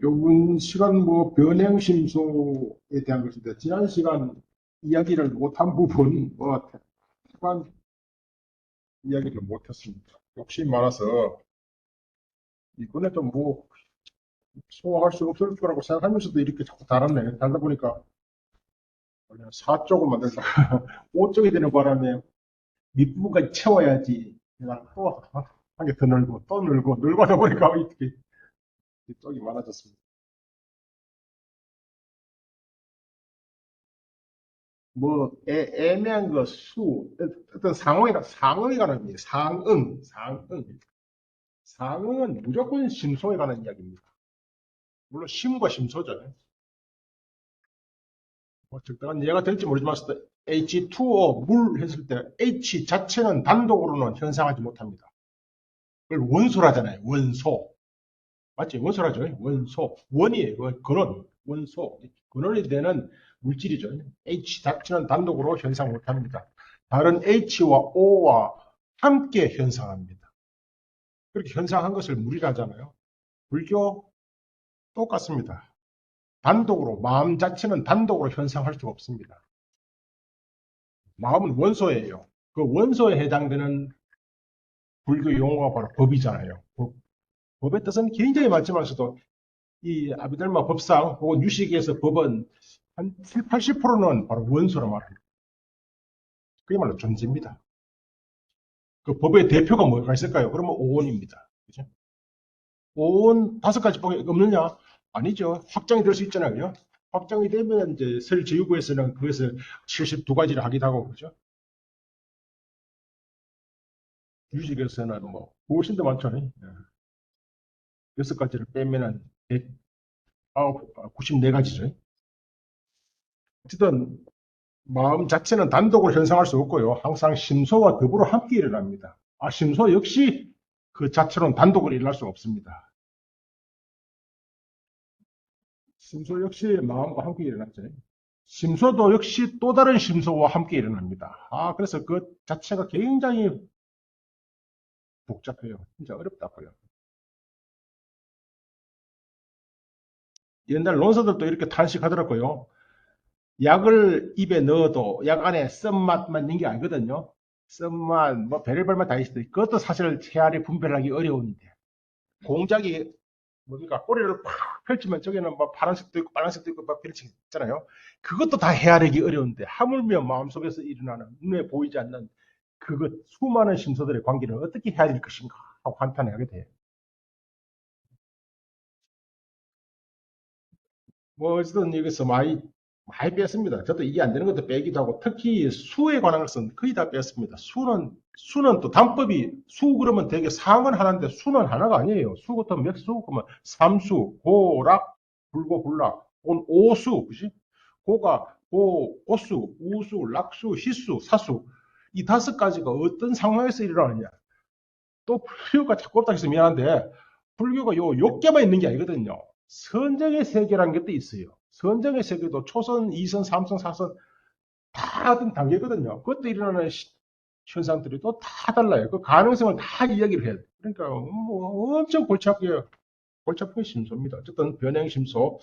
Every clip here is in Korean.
요번 시간 뭐 변행심소에 대한 것인데 지난 시간 이야기를 못한 부분 뭐 태반 이야기를 못했습니다. 욕심이 많아서 이번에 좀 뭐 소화할 수 없을 거라고 생각하면서도 이렇게 자꾸 달았네. 달다 보니까 원래 4쪽을 만들다 5쪽이 되는 바람에 밑부분까지 채워야지 그냥 또 한 개 더 늘고 또 늘고 하다 보니까 이렇게 쪽이 많아졌습니다. 뭐 애매한 거 어떤 상황에 관한 얘기, 상응은 무조건 심소에 관한 이야기입니다. 물론 심과 심소죠. 뭐 적당한 이해가 될지 모르지만 H2O 물 했을 때 H 자체는 단독으로는 현상하지 못합니다. 그걸 원소라잖아요. 원소. 맞지? 원소라죠. 원소. 원이에요. 근원. 원소. 근원이 되는 물질이죠. H 자체는 단독으로 현상 못합니다. 다른 H와 O와 함께 현상합니다. 그렇게 현상한 것을 물이라 하잖아요. 불교 똑같습니다. 단독으로, 마음 자체는 단독으로 현상할 수가 없습니다. 마음은 원소예요. 그 원소에 해당되는 불교 용어가 바로 법이잖아요. 법의 뜻은 굉장히 많지만서도 이 아비달마 법상 혹은 유식에서 법은 한 7, 80%는 바로 원소로 말합니다. 그야말로 존재입니다. 그 법의 대표가 뭐가 있을까요? 그러면 오온입니다. 그죠? 오온 5가지 법이 없느냐? 아니죠. 확장이 될 수 있잖아요. 확장이 되면 이제 설제유구에서는 그것을 72가지를 하기도 하고 그죠? 유식에서는 뭐 훨씬 더 많잖아요. 6가지를 빼면은 94가지죠. 어쨌든 마음 자체는 단독으로 현상할 수 없고요. 항상 심소와 더불어 함께 일어납니다. 심소 역시 그 자체로는 단독으로 일어날 수 없습니다. 심소 역시 마음과 함께 일어났죠. 심소도 역시 또 다른 심소와 함께 일어납니다. 그래서 그 자체가 굉장히 복잡해요. 진짜 어렵다고요. 옛날 논사들도 이렇게 탄식하더라고요. 약을 입에 넣어도 약 안에 쓴맛만 있는 게 아니거든요. 쓴맛, 뭐 별의별 맛 다 있어요. 그것도 사실 헤아리 분별하기 어려운데 공작이 뭡니까? 꼬리를 팍 펼치면 저기는 뭐 파란색도 있고 빨간색도 있고 막 펼치 있잖아요. 그것도 다 헤아리기 어려운데 하물며 마음속에서 일어나는 눈에 보이지 않는 그것 수많은 심소들의 관계를 어떻게 헤아릴 것인가 하고 한탄하게 돼요. 뭐 어쨌든 여기서 많이 뺐습니다. 저도 이게 안 되는 것도 빼기도 하고 특히 수에 관한 것은 거의 다 뺐습니다. 수는 또 단법이 수 그러면 되게 상은 하나인데 수는 하나가 아니에요. 수 같은 몇 수? 그러면 삼수, 고락, 불고, 불락, 오수, 그지? 고수, 우수, 락수, 희수, 사수. 이 5가지가 어떤 상황에서 일어나느냐. 또 불교가 자꾸 없다 해서 미안한데 불교가 요 6개만 있는 게 아니거든요. 선정의 세계라는 것도 있어요. 선정의 세계도 초선, 2선, 3선, 4선 다 어떤 단계거든요. 그것도 일어나는 현상들이 또 다 달라요. 그 가능성을 다 이야기를 해야 돼. 그러니까 뭐 엄청 골치 아픈 심소입니다. 어쨌든 변행심소.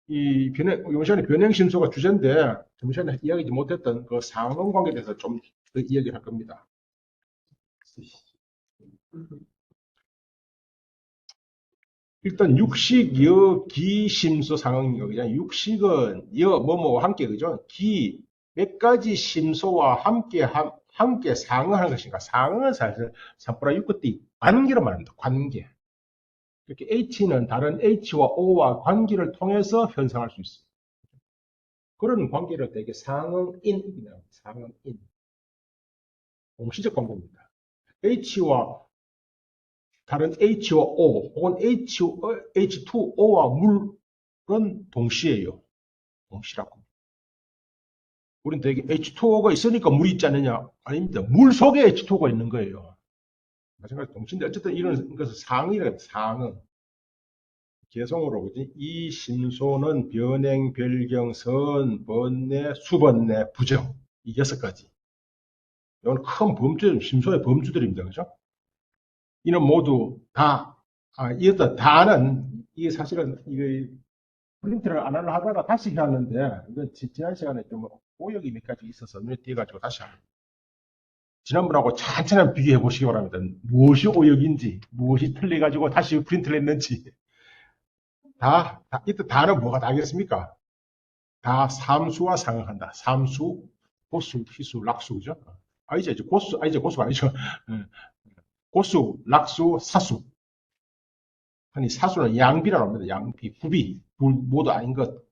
이번 시간에 변행심소가 주제인데 전 시간에 이야기하지 못했던 그 상응관계에 대해서 좀 더 이야기를 할 겁니다. 일단 육식, 여, 기, 심소 상응이거 그냥 육식은 여, 뭐뭐와 함께 그죠? 몇 가지 심소와 함께 상응하는 것인가? 상응은 사실 삼프라 육구띠 관계로 말합니다. 관계. 이렇게 H는 다른 H와 O와 관계를 통해서 현상할 수 있어요. 그런 관계를 되게 상응인이라고 상응인. 공시적 관계입니다. H와 다른 H와 O 혹은 H2O와 물은 동시에요. 동시라고. 우린 되게 H2O가 있으니까 물이 있지 않느냐? 아닙니다. 물 속에 H2O가 있는 거예요. 마찬가지 동시인데 어쨌든 이런 것을 상응이라고 합니다. 상응. 개성으로 그지? 이 심소는 변행, 별경, 선, 번뇌, 수번뇌, 부정 이 6가지. 이건 큰 범주, 심소의 범주들입니다. 그죠? 이는 모두 다, 이어서 다는 이게 사실은 이게 프린트를 안 하려 하다가 다시 해왔는데 이건 지난 시간에 좀 오역이 몇 가지 있어서 눈에 띄어가지고 다시 지난번하고 천천히 한번 비교해 보시기 바랍니다. 무엇이 오역인지 무엇이 틀려가지고 다시 프린트를 했는지 이때 다는 뭐가 다겠습니까? 다 삼수와 상응한다. 삼수, 고수, 희수, 락수, 그죠? 이제 고수, 이제 고수가 아니죠. 예. 고수, 락수, 사수. 아니, 사수는 양비라고 합니다. 양비, 구비, 모두 아닌 것.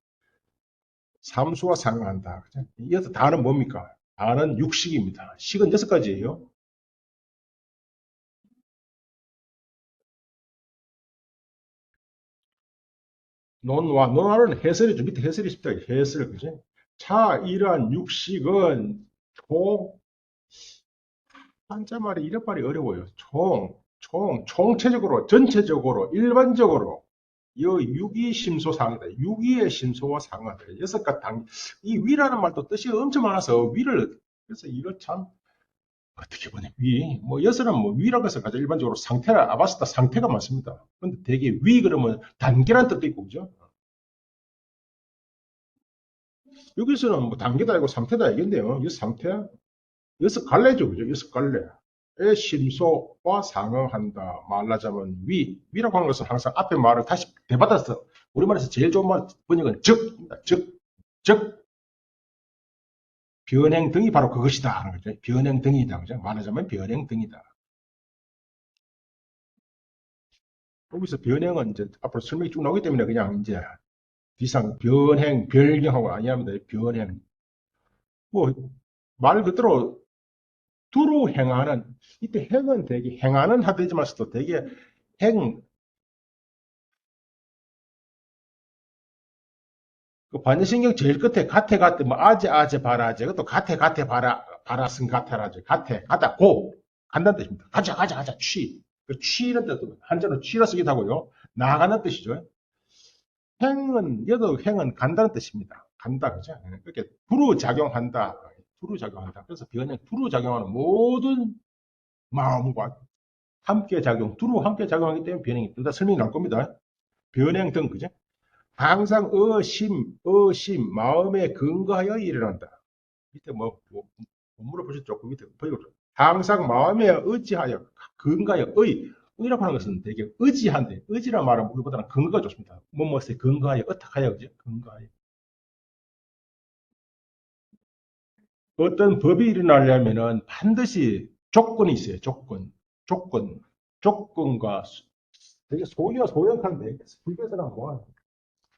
삼수와 상응한다. 그죠? 이어서 다는 뭡니까? 다는 육식입니다. 식은 6가지예요. 논화는 해설이 좀 밑에 해설이 있습니다. 해설, 그죠? 자, 이러한 육식은 총, 한자말이 이런 말이 어려워요. 총체적으로, 전체적으로, 일반적으로, 이 유기심소상이다. 유기의 심소와 상하다. 6가지 이 위라는 말도 뜻이 엄청 많아서 그래서 이거 참, 어떻게 보냐, 여섯은 뭐 위라고 해서 가장 일반적으로 상태라, 아바스타 상태가 많습니다. 근데 되게 그러면 단계란 뜻도 있고, 그죠? 여기서는 뭐 단계도 아니고 상태다 이건데요. 이 상태, 6갈래죠, 그죠? 6갈래의 심소와 상응한다. 말하자면 위라고 하는 것은 항상 앞에 말을 다시 되받아서 우리말에서 제일 좋은 말 번역은 즉, 변행 등이 바로 그것이다 하는 거죠. 변행 등이다, 그죠? 말하자면 변행 등이다. 여기서 변행은 이제 앞으로 설명이 쭉 나오기 때문에 그냥 이제 뒤상 변행, 변경하고 아니합니다. 변행. 뭐, 말 그대로 두루 행하는, 이때 행은 되게 행하는 하되지만서도 되게 행, 그 반려신경 제일 끝에 가태, 뭐, 아재, 바라제. 그것도 가태, 바라승, 가태라제. 가다, 간다는 뜻입니다. 가자, 그 취는 뜻도, 한자로 취라 쓰기도 하고요. 나가는 뜻이죠. 여도 행은 간다는 뜻입니다. 간다, 그죠? 그렇게 두루작용한다. 두루작용한다. 그래서 변형, 두루작용하는 모든 마음과 두루 함께 작용하기 때문에 변형이, 일단 설명이 나올 겁니다. 변형 등, 그죠? 항상 마음에 근거하여 일어난다. 밑에 본문을 보셨죠? 그 밑에 보이죠? 항상 마음에 의지하여, 근거하여, 의라고 하는 것은 되게 의지한데, 의지란 말은 우리보다는 근거가 좋습니다. 뭐뭐에 근거하여, 어떡하여, 그죠? 근거하여. 어떤 법이 일어나려면은 반드시 조건이 있어요. 조건. 조건과 되게 소역한데, 불교에서는 뭐,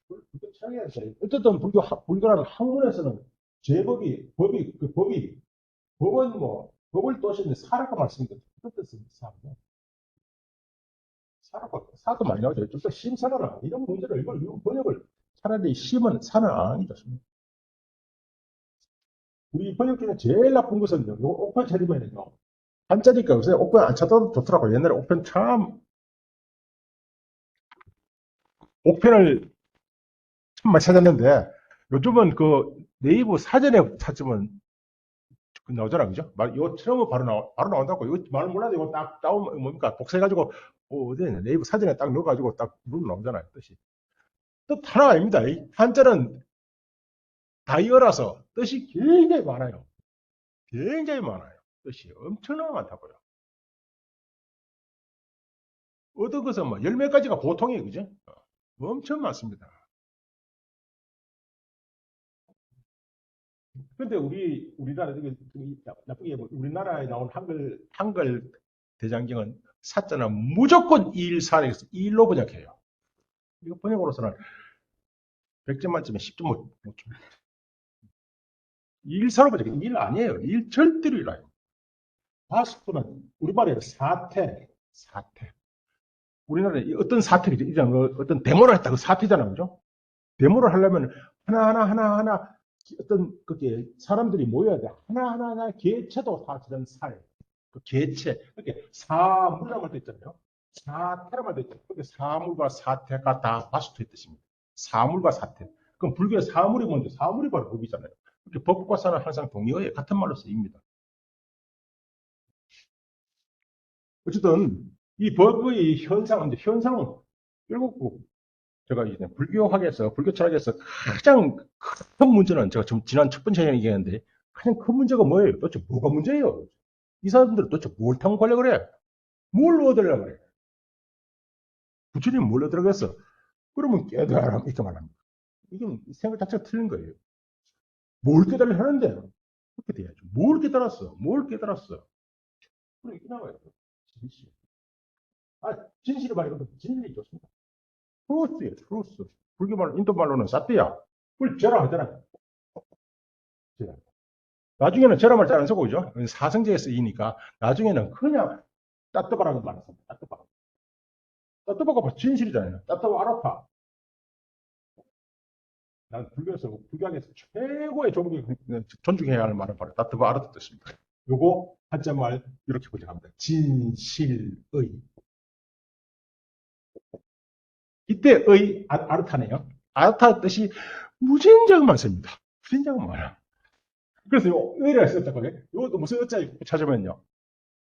불교 취향에서 어쨌든 불교라는 학문에서는 법은 법을 또시는 사라고 말씀드렸죠. 어떤 뜻입니까? 사도 많이 나오죠. 좀더 심사가라. 이런 문제를, 이걸 번역을, 차라리 심은 사는 안 하는 게 좋습니다. 우리 번역 중에 제일 나쁜 것은요, 요 옥편 처리면은요, 한자니까 요새 옥편 안 찾아도 좋더라고요. 옛날에 옥편을 참 많이 찾았는데, 요즘은 그 네이버 사전에 찾으면 나오잖아, 그죠? 이거 처음에 바로 나온다고. 이거 말 몰라도 이거 딱 다운, 뭡니까? 복사해가지고, 어디 네이버 사전에 딱 넣어가지고 딱 누르면 나오잖아요, 뜻이. 뜻 하나가 아닙니다. 이 한자는 다이어라서 뜻이 굉장히 많아요. 굉장히 많아요. 뜻이 엄청나게 많다고요. 어떤 것은 뭐, 열 몇 가지가 보통이에요, 그죠? 엄청 많습니다. 근데 우리나라, 나쁘게 우리나라에 나온 한글 대장경은 사자는 무조건 일사에서 일로 번역해요. 이거 번역으로서는 100점 만점에 10점 못 줍니다. 일사로 번역해. 일 아니에요. 일 절대로 일 아니에요. 바스크는 우리말에 사태. 우리나라에 어떤 사태이죠? 어떤 데모를 했다. 그 사태잖아요. 그죠? 데모를 하려면 하나 어떤 그게 사람들이 모여야 돼. 하나 개체도 사실은 사예요. 그 개체. 그게 사물이라고 할때 있잖아요. 사태라고 할때 있잖아요. 그게 사물과 사태가 다 바스토의 뜻입니다. 사물과 사태. 그럼 불교의 사물이 뭔데? 사물이 바로 법이잖아요. 그렇게 법과 사는 항상 동의어에 같은 말로 쓰입니다. 어쨌든 이 법의 현상은 결국 제가 이제 불교 철학에서 가장 큰 문제는 제가 지난 첫 번째 시간에 얘기했는데 가장 큰 문제가 뭐예요? 도대체 뭐가 문제예요? 이 사람들은 도대체 뭘 타고 가려고 그래? 뭘 얻으려고 그래? 부처님 뭘 얻으려고 했어? 그러면 깨달아 이렇게 말합니다. 이건 생각 자체가 틀린 거예요. 뭘 깨달으려 하는데 그렇게 돼야죠. 뭘 깨달았어? 뭘 깨달았어? 그래 이렇게 나와요. 진실. 아 진실이 말이거든. 진리 좋습니다. 트루스예요. 트루스. 불교 말 인도 말로는 사띠야. 그걸 제라 하잖아요. 제라. 나중에는 제라 말 잘 안 쓰고 그죠? 사성제에 쓰이니까 나중에는 그냥 따뜻바라고 말했습니다. 따뜻바. 따뜻바가 뭐 진실이잖아요. 따뜻바 알아파. 난 불교에서 불교학에서 최고의 존중해야 할 말은 바로 따뜻바 알아듣 뜻입니다. 요거 한자말 이렇게 번역합니다. 진실의. 이때의 아르타네요. 아르타 뜻이 무진장 많습니다. 무진장 많아. 그래서 요 의를 썼다고요. 이것도 무슨 어자 찾으면요.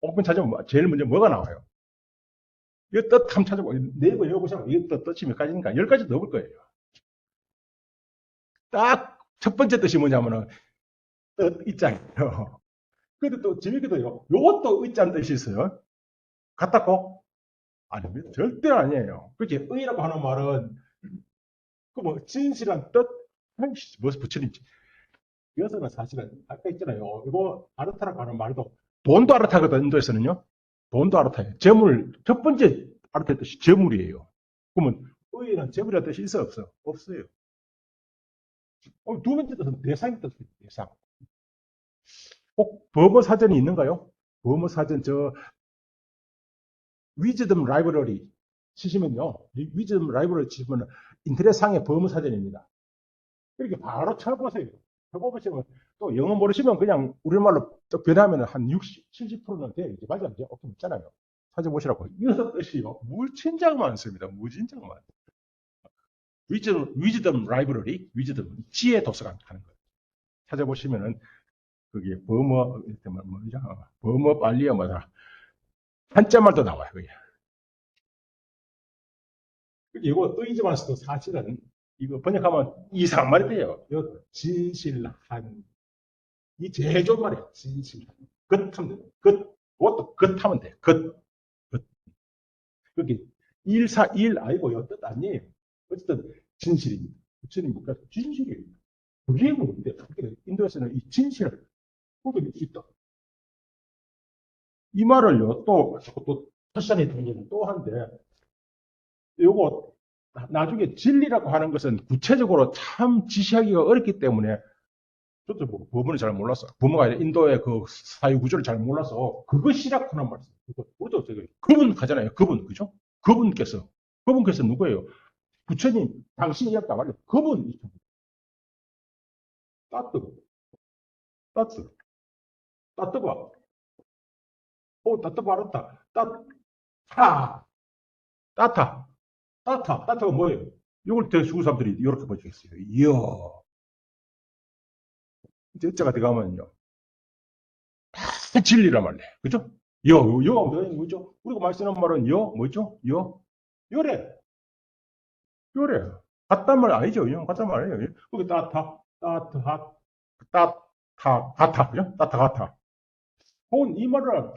오픈 찾으면 제일 먼저 뭐가 나와요? 이거 뜻 한번 찾아보고 네이버 열어보시면 이거 뜻이 몇 가지인가? 10가지 넘을 거예요. 딱 첫 번째 뜻이 뭐냐면은 뜻 있잖아요. 근데 또 재밌게도요. 요것도 의자는 뜻이 있어요. 같다고? 아닙니다. 절대 아니에요. 그렇게 의라고 하는 말은 그 뭐 진실한 뜻? 아이씨, 무슨 부처님 여기서는 사실은 아까 있잖아요. 이거 아르타라고 하는 말도 돈도 아르타거든. 인도에서는요. 돈도 아르타예요. 재물 첫 번째 아르타의 뜻이 재물이에요. 그러면 의에는 재물이라는 뜻이 있어 없어? 없어요. 두 번째 뜻은 대상이 뜻이에요. 대상. 꼭 범어 사전이 있는가요? 범어 사전 저 위즈덤 라이브러리 치시면요. 위즈덤 라이브러리 치시면 인터넷상의 범어 사전입니다. 이렇게 바로 쳐보세요. 쳐보시면 또 영어 모르시면 그냥 우리말로 또 변하면 한 60, 70%는 돼요. 이제 맞아, 이제 없긴 없잖아요. 찾아보시라고. 이거 뜻이요. 무진장 많습니다. 무진장 많. 위즈덤 라이브러리, 위즈덤 지혜 도서관 하는 거예요. 찾아보시면은 그게 버머 뭐죠? 버머 빨리어 뭐다 한자말도 나와요. 그게. 이거 의지만서도 사실은 이거 번역하면 이상한 말이 돼요. 이거 진실한 이 제일 좋은 말이에요. 진실한 겉하면 돼. 그것도 겉하면 돼. 겉. 그게 일사일 아니고요. 뜻 아니에요. 어쨌든 진실입니다. 부처님 묵가 진실이에요. 그게 뭔데? 인도에서는 이 진실을 보여줄 수 있다. 이 말을요, 또, 터션이 등장은 또 한데, 요거, 나중에 진리라고 하는 것은 구체적으로 참 지시하기가 어렵기 때문에, 저도 뭐, 법문을 잘 몰랐어. 부모가 아니라 인도의 그 사회 구조를 잘 몰라서, 그것이라고 하는 말씀. 우리도 그분 가잖아요. 그분, 그죠? 그분께서 누구예요? 부처님, 당신이 이야기 말이에요. 그분, 따뜻, 따뜻, 따뜻봐. 따뜻 알았다. 따타, 따타. 따타가 뭐예요? 이걸 대수구 사람들이 이렇게 번역했어요. 이야. 이제 자가 들어가면요. 진리란 말이에요. 그죠? 여가 뭐죠? 우리가 많이 쓰는 말은 뭐죠? 요래. 요래. 같단 말 아니죠? 같단 말 아니에요. 거기 가타. 그죠? 가타. 혹은 이 말을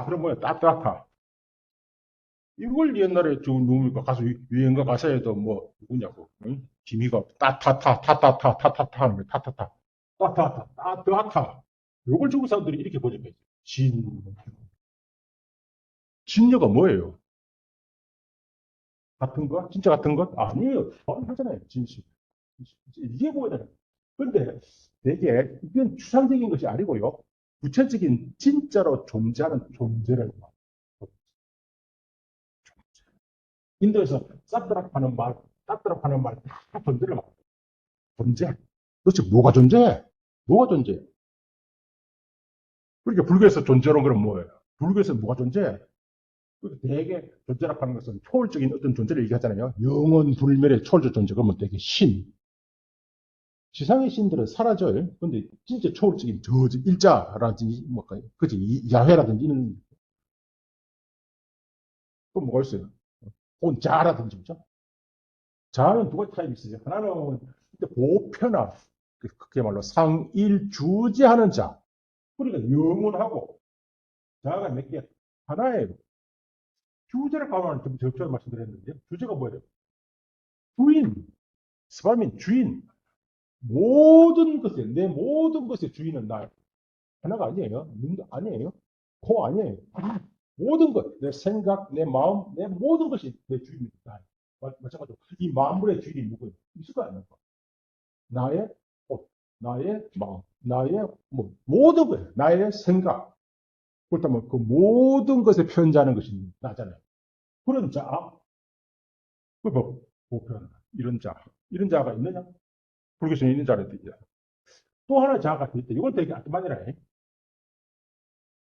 그럼 뭐야? 따뜻하다. 이걸 옛날에 저 누구니까 가수 유행가 가사에도 뭐 누구냐고 응? 지미가 따타타 하는 거야 따타타 요걸 중국 사람들이 이렇게 번역했죠. 진여가 뭐예요? 같은 거? 진짜 같은 것? 아니에요. 하잖아요. 진실. 이게 뭐냐? 근데 되게 이건 추상적인 것이 아니고요. 구체적인 진짜로 존재하는 존재를 인도에서 따드락 하는 말, 다 존재를 말. 존재. 도대체 뭐가 존재해? 뭐가 존재해? 그러니까 불교에서 존재론 그럼 뭐예요? 불교에서 뭐가 존재해? 되게 존재라고 하는 것은 초월적인 어떤 존재를 얘기하잖아요. 영원 불멸의 초월적 존재. 그러면 되게 신. 지상의 신들은 사라져요. 근데 진짜 초월적인 일자라든지, 뭐, 그지, 야훼라든지 이런 또 뭐가 있어요? 혼자라든지, 그죠? 자는 두 가지 타입이 있어요. 하나는 보편화, 그야말로 상일주제하는 자. 그러니까 영원하고, 자가 몇 개? 하나예요. 주제를 가면 좀 적절히 말씀드렸는데, 주제가 뭐예요? 주인, 스바민, 주인. 모든 것에, 내 모든 것의 주인은 나예요. 하나가 아니에요. 눈도 아니에요. 코 아니에요. 모든 것, 내 생각, 내 마음, 내 모든 것이 내 주인입니다. 나예요. 마찬가지로 이 만물의 주인이 누구예요? 있을 거 아닙니까? 나의 옷, 나의 마음, 나의 뭐 모든 것, 나의 생각. 그렇다면 그 모든 것에 편지하는 것이 나잖아요. 그런 자, 그 뭐, 보편, 이런 자가 있느냐? 불교에서 있는 자를 있죠. 또 하나 자아가 있다. 이건 되게 아트만이라 해.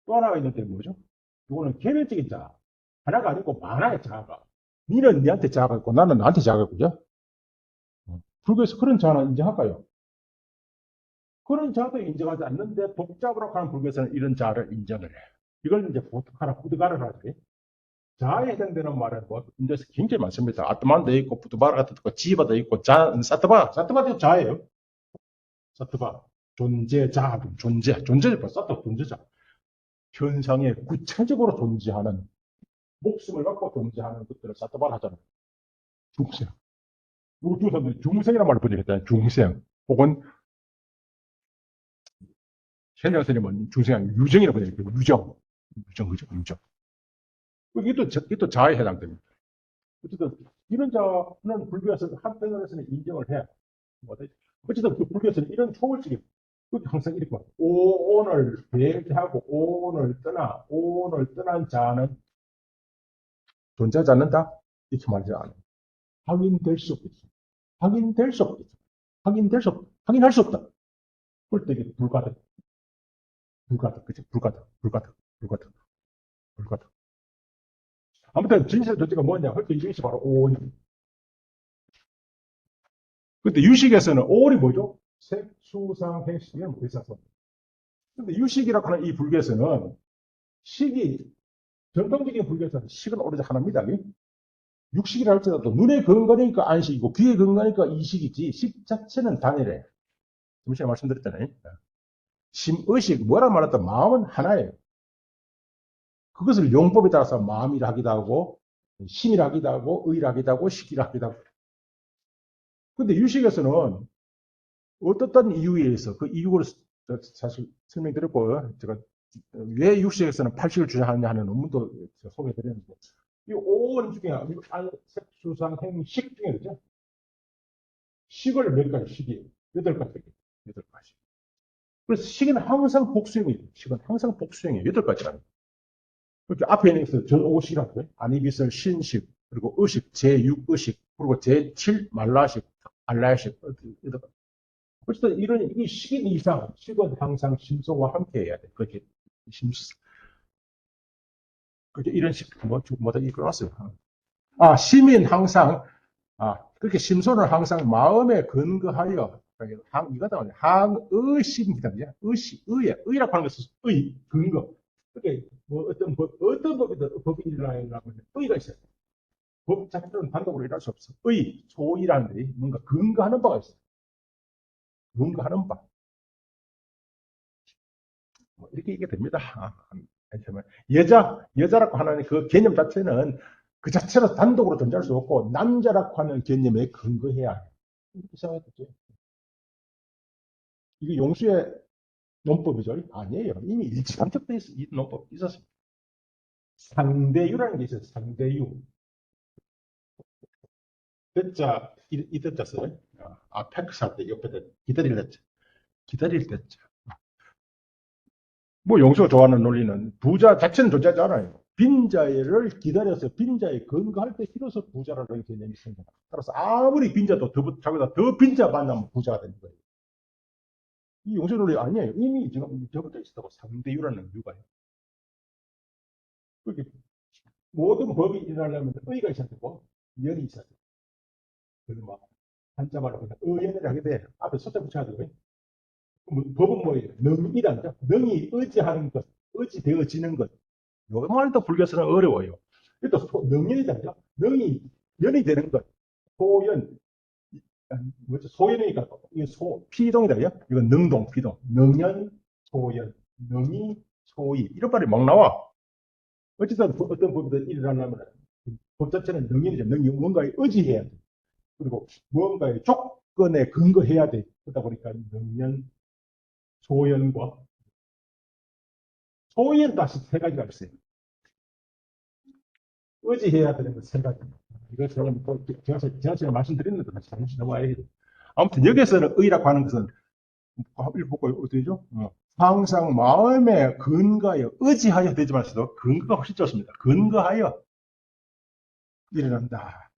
또 하나가 있는데 뭐죠? 이거는 개별적인 자아. 하나가 아니고 많아요, 자아가. 니는 니한테 자아가 있고 나는 나한테 자아가 있고요. 불교에서 그런 자아는 인정할까요? 그런 자아도 인정하지 않는데 독자부라고 하는 불교에서는 이런 자아를 인정을 해. 이걸 이제 보트카라 부드가를 하지. 자아에 해당되는 말은 뭐 인도에서 굉장히 많습니다. 아트만도 있고 부드바라 같은 거, 지바도 있고 사트바도 자아예요. 사트바 존재자, 존재자, 사트 존재자. 현상에 구체적으로 존재하는 목숨을 갖고 존재하는 것들을 사트바라 하잖아요. 중생. 중국 사람들이 중생이라는 말을 번역했잖아요. 중생. 혹은 현장 선생님은 중생이 아니고 유정이라고 번역했어요. 그죠? 유정. 이게 또 자아에 해당됩니다. 어쨌든 이런 자는 불교에서 한편으로서는 인정을 해야 어쨌든 그 불교에서는 이런 초월적인 항상 이렇게 말 오온을 배제하고 오온을 떠난 자는 존재하지 않는다? 이렇게 말하지 않아요. 확인될 수 없겠죠. 확인될 수 없겠죠. 확인할 수 없다. 그럴 때 이게 그치? 불가득. 아무튼 진실의 존재가 뭐냐? 할 때 이것이 바로 오온입니다. 근데 유식에서는 오온이 뭐죠? 색, 수, 상, 행식은 의사선. 근데 유식이라고 하는 이 불교에서는 식이 전통적인 불교에서는 식은 오로지 하나입니다. 육식이라 할지라도 눈에 건강하니까 안식이고 귀에 건강하니까 이식이지 식 자체는 단일해. 좀 전에 말씀드렸잖아요. 심의식 뭐라 말했다 마음은 하나예요. 그것을 용법에 따라서 마음이라 하기도 하고 심이라 하기도 하고 의라 하기도 하고 식이라 하기도 하고. 근데 유식에서는 어떻든 이유에 의해서 그 이유를 사실 설명드렸고 제가 왜 육식에서는 팔식을 주장하느냐 하는 논문도 소개해드렸는데 이 5원 중에 색수상 행식 중에 그죠? 식을 몇 가지 식이 8가지. 그래서 식은 항상 복수형이에요. 식은 항상 복수형이에요. 8가지라는. 그렇게 앞에 있는 것은 전오식이라고 해요. 안이비설 신식, 그리고 의식, 제6의식, 그리고 제7 말라식, 알라식. 어쨌든 이 식인 이상, 식은 항상 심소와 함께 해야 돼. 그렇게 심소. 그렇게 이런 식, 뭐다 이끌어놨어요. 심인 항상, 그렇게 심소는 항상 마음에 근거하여, 이거다, 항의심이다. 의라고 하는 것은 근거. 그게 뭐 어떤 법이 일어나려면 의가 있어요. 법 자체는 단독으로 일어날 수 없어. 소이라는 데 뭔가 근거하는 바가 있어요. 근거하는 바. 뭐 이렇게 얘기가 됩니다. 여자라고 하는 그 개념 자체는 그 자체로 단독으로 존재할 수 없고, 남자라고 하는 개념에 근거해야 해요. 이렇게 생각했죠. 이게 용수의 논법이죠? 아니에요. 이미 일치감적돼 있어. 이 논법 있었습니다. 상대유라는 게 있어요. 상대유. 뜻자, 이 뜻자 써요. 팩스 할 때 옆에다 기다릴 때자. 뭐 용수가 좋아하는 논리는 부자 자체는 존재하지 않아요. 빈자를 기다려서 빈자에 근거할 때 비로소 부자라는 개념이 생겨나. 따라서 아무리 빈자도 자기보다 더 빈자 만나면 부자가 되는 거예요. 이 용수 논리 아니에요. 이미 지금 적어져 있었다고 상대유라는 이유가요. 그렇게 모든 법이 일어나려면 의가 있어야 되고 연이 있어야 돼요. 그래서 막 한자말로 그냥 의연을 하게 돼. 앞에 숫자 붙여야 되고요. 법은 뭐예요? 능이란죠. 능이 의지하는 것, 의지되어지는 것. 요 말도 불교에서는 어려워요. 또 능연이잖아요. 연이 되는 것. 소연, 뭐죠? 소연이니까, 이게 피동이다. 이건 능동, 피동. 능연, 소연, 능이, 소이. 이런 말이 막 나와. 어쨌든 어떤 법이든 일어나려면 법 자체는 능연이죠. 능이 뭔가에 의지해야 돼. 그리고 무언가의 조건에 근거해야 돼. 그러다 보니까 능연, 소연과 소위는 다시 세 가지가 있어요. 의지해야 되는 것 세 가지. 이거 제가 지난시간에 말씀드렸는데 다시 잠시 넘어와야 돼. 아무튼 여기서는 의라고 하는 것은 보고 어떻게죠? 항상 마음의 근거하여 의지하여 되지 말수도 근거가 훨씬 좋습니다. 근거하여 일어난다.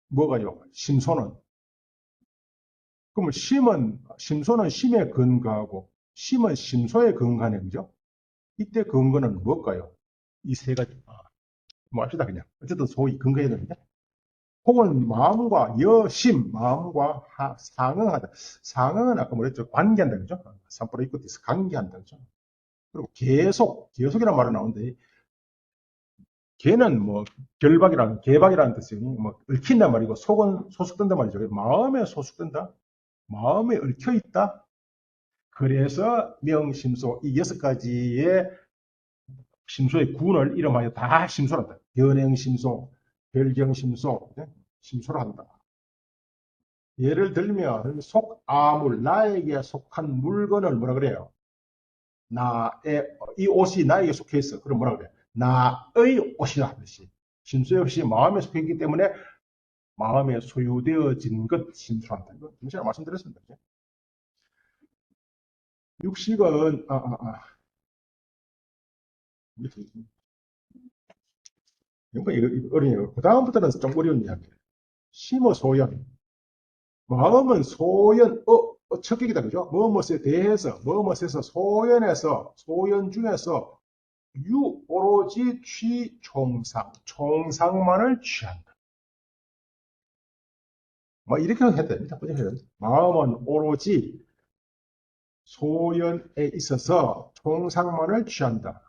뭐가요? 심소는. 그러면 심소는 심에 근거하고 심은 심소에 근거하는 거죠. 이때 근거는 뭘까요? 이 세 가지. 뭐 합시다 그냥. 어쨌든 소위 근거해야 되는데. 혹은 마음과 여심, 마음과 상응하다. 상응은 아까 뭐랬죠? 관계한다, 그죠? 삼프로 이코티스, 관계한다, 그죠? 그리고 계속이라는 말이 나오는데, 개는 뭐, 개박이라는 뜻이니, 뭐, 얽힌단 말이고, 속은 소속된단 말이죠. 마음에 소속된다? 마음에 얽혀 있다? 그래서 명심소, 이 여섯 가지의 심소의 구원을 이름하여 다 심소란다. 연행심소, 별경심소, 심소를 한다. 예를 들면 속아물 나에게 속한 물건을 뭐라 그래요? 이 옷이 나에게 속해 있어. 그럼 뭐라 그래? 나의 옷이라 하듯이 심수 역시 마음에 속해 있기 때문에 마음에 소유되어진 것 심수한다. 이거 전에 말씀드렸습니다. 육식은 이거 어려워요. 그 다음부터는 좀 어려운 이야기예요. 심어 소연. 마음은 소연, 척격이다, 그죠? 무엇에 대해서, 무엇에서 소연 중에서 오로지 총상만을 취한다. 뭐, 이렇게 해야 됩니다. 마음은 오로지 소연에 있어서 총상만을 취한다.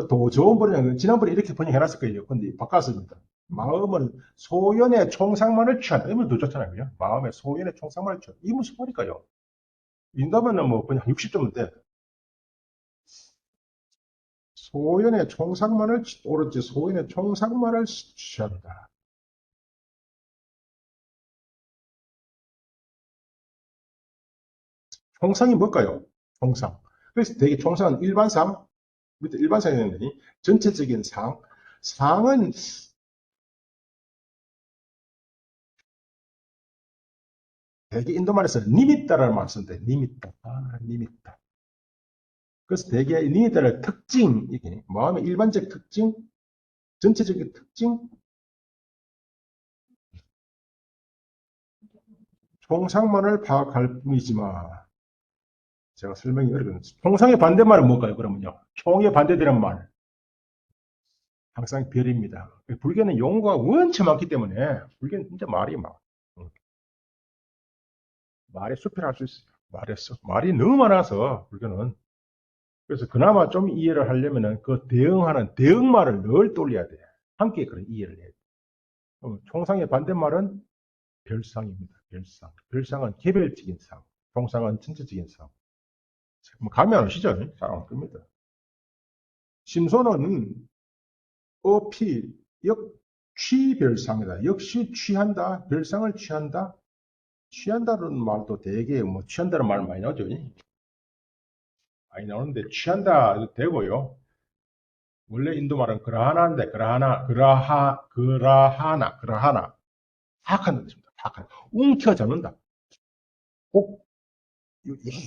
더 좋은 번역은, 지난번에 이렇게 번역해놨을 거예요. 근데 바꿨습니다. 마음은 소연의 총상만을 취한다. 이러면 더 좋잖아요. 그죠? 마음의 소연의 총상만을 취한다. 이 무슨 말일까요? 인다면은 뭐, 그냥 60점은 돼. 오로지 소연의 총상만을 취한다. 총상이 뭘까요? 총상. 그래서 되게 총상은 일반상, 밑에 일반상이 있는데, 전체적인 상은 되게 인도말에서 니미따라는 말을 쓰는데, 니미따. 그래서 되게 니미따를 특징, 이게 마음의 일반적 특징, 전체적인 특징, 총상만을 파악할 뿐이지만, 제가 설명이 어렵거든요. 총상의 반대말은 뭘까요, 그러면요? 총에 반대되는 말. 항상 별입니다. 불교는 용어가 원체 많기 때문에, 불교는 진짜 말이 막, 말의 숲이라 할 수 있어요. 말이 너무 많아서, 불교는. 그래서 그나마 좀 이해를 하려면은 그 대응하는 대응말을 늘 떠올려야 돼. 함께 그런 이해를 해야 돼. 총상의 반대말은 별상입니다. 별상. 별상은 개별적인 상. 총상은 전체적인 상. 뭐 감이 안 오시죠? 잘 안 끕니다. 심소는 어피, 취별상이다. 역시 취한다. 별상을 취한다. 취한다는 말도 되게 뭐 취한다는 말 많이 나오죠. 많이 나오는데 취한다 되고요. 원래 인도 말은 그라하나인데 그라하나 파악하는 뜻입니다. 파악하는 움켜잡는다. 꼭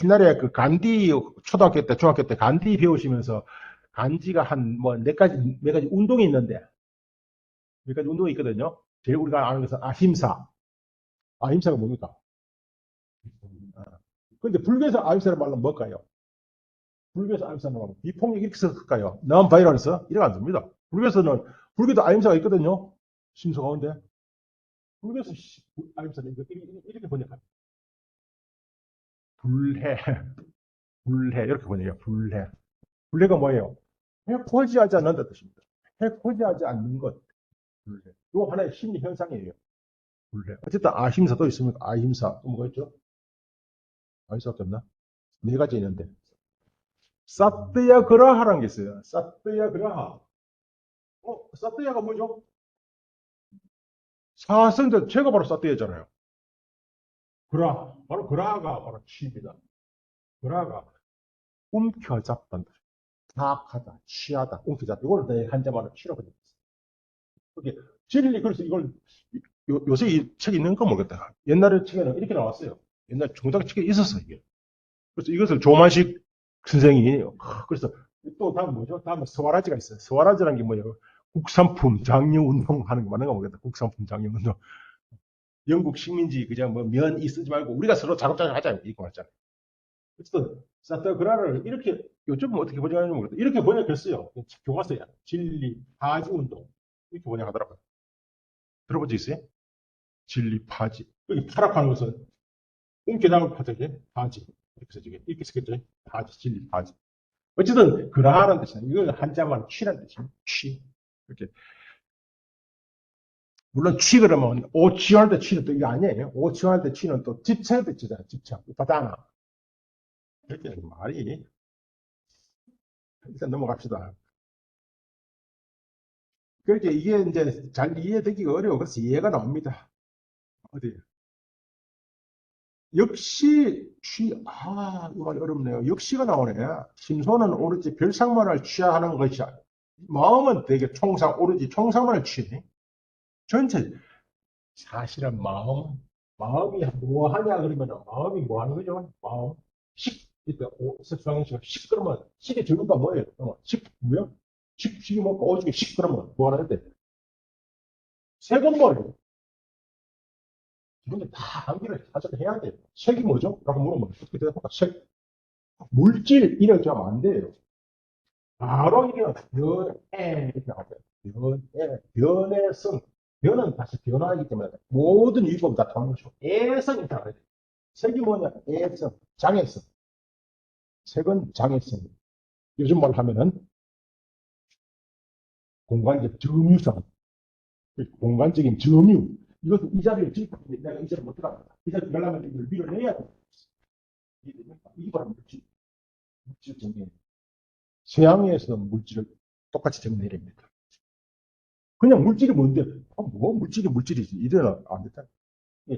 옛날에 그 간디 초등학교 때 중학교 때 간디 배우시면서 간지가 한 뭐 몇 가지 운동이 있는데 몇 가지 운동이 있거든요. 제일 우리가 아는 것은 아힘사. 아힘사가 뭡니까? 근데 불교에서 아힘사를 말하면 뭘까요? 불교에서 아임사는 비폭력 이렇게 쓸까요? non violence 이렇게 안 씁니다. 불교도 아임사가 있거든요. 심서 가운데 불교에서 아임사는 이렇게 번역합니다. 불해, 불해 이렇게 번역해요. 불해. 불해가 뭐예요? 해코지하지 않는다 뜻입니다. 해코지하지 않는 것. 이거 하나의 심리 현상이에요. 어쨌든 아힘사도 있습니다. 아힘사. 또 뭐가 있죠? 아힘사밖에 없나? 네 가지 있는데. 사뜨야그라하라는 게 있어요. 사뜨야그라하. 사뜨야가 뭐죠? 사성자, 제가 바로 사뜨야잖아요. 그라. 바로 그라가 바로 취입니다. 그라가 움켜잡단다. 파악하다, 취하다, 움켜잡다. 이걸 내 한자말로 취라고 했어요. 그게 진리, 그래서 이걸 요새 이 책 있는 거 모르겠다. 옛날에 책에는 이렇게 나왔어요. 옛날 중고등학교 책에 있었어, 이게. 그래서 이것을 조만식 선생이, 그래서 또 다음 뭐죠? 다음에 스와라지가 있어요. 스와라지라는 게 뭐예요? 국산품 장려운동 하는 거 맞는 거 모르겠다. 국산품 장려운동. 영국 식민지 그냥 뭐 면 쓰지 말고 우리가 서로 작업작업 하자. 이거 맞잖아요. 어쨌든 사타그라를 이렇게 요즘은 어떻게 번역하는지 모르겠다. 이렇게 번역했어요. 교과서야. 진리, 파지 운동. 이렇게 번역하더라고요. 들어본 적 있어요? 진리, 파지. 여기 파락하는 것은 움켜잡을 파적에 파지. 이렇게 써지게. 이렇게 쓰겠죠? 파지, 진리, 파지. 어쨌든 그라하는 뜻이야. 이건 한자만 취라는 뜻입니다. 취. 이렇게. 물론 취 그러면 오취할 때 취는 또 이게 아니에요. 오취할 때 취는 또 집착 뜻이잖아요. 집착. 우파다나. 이렇게 말이. 일단 넘어갑시다. 그렇게 이게 이제 잘 이해되기가 어려워. 그래서 이해가 나옵니다. 어디? 역시 이 말이 어렵네요. 역시가 나오네. 심소는 오로지 별상만을 취하는 것이야. 마음은 되게 오로지 총상만을 취해. 전체, 사실은 마음이 뭐 하냐 그러면 마음이 뭐 하는 거죠? 마음. 이때 석수강식 식 그러면 식의 정의가 뭐예요? 뭐요? 식이 먹고 오죽에 식 그러면 뭐 하는데? 색은 뭐예요? 이런데 다 암기를 사실 해야 돼요. 색이 뭐죠? 라고 물으면 어떻게 대답할까? 색, 물질 이렇게 하면 안 돼요. 바로 이게 변해 이렇게 나오죠. 변의 성. 변은 다시 변화이기 때문에 모든 유법이 다 통하는 것이고 애성이 다 그래요. 색이 뭐냐? 애성, 장애성. 색은 장애성. 요즘 말 하면은 공간적 점유성. 공간적인 점유. 이것은 이 자리를 지금 내가 이 자리를 못 들어갑니다. 이 자리를 들어가려면 이걸 밀어내야 돼. 이게 바로 물질 정리. 서양에서 물질을 똑같이 정리해냅니다. 그냥 물질이 뭔데? 뭐 물질이지. 이래는 안 됐다.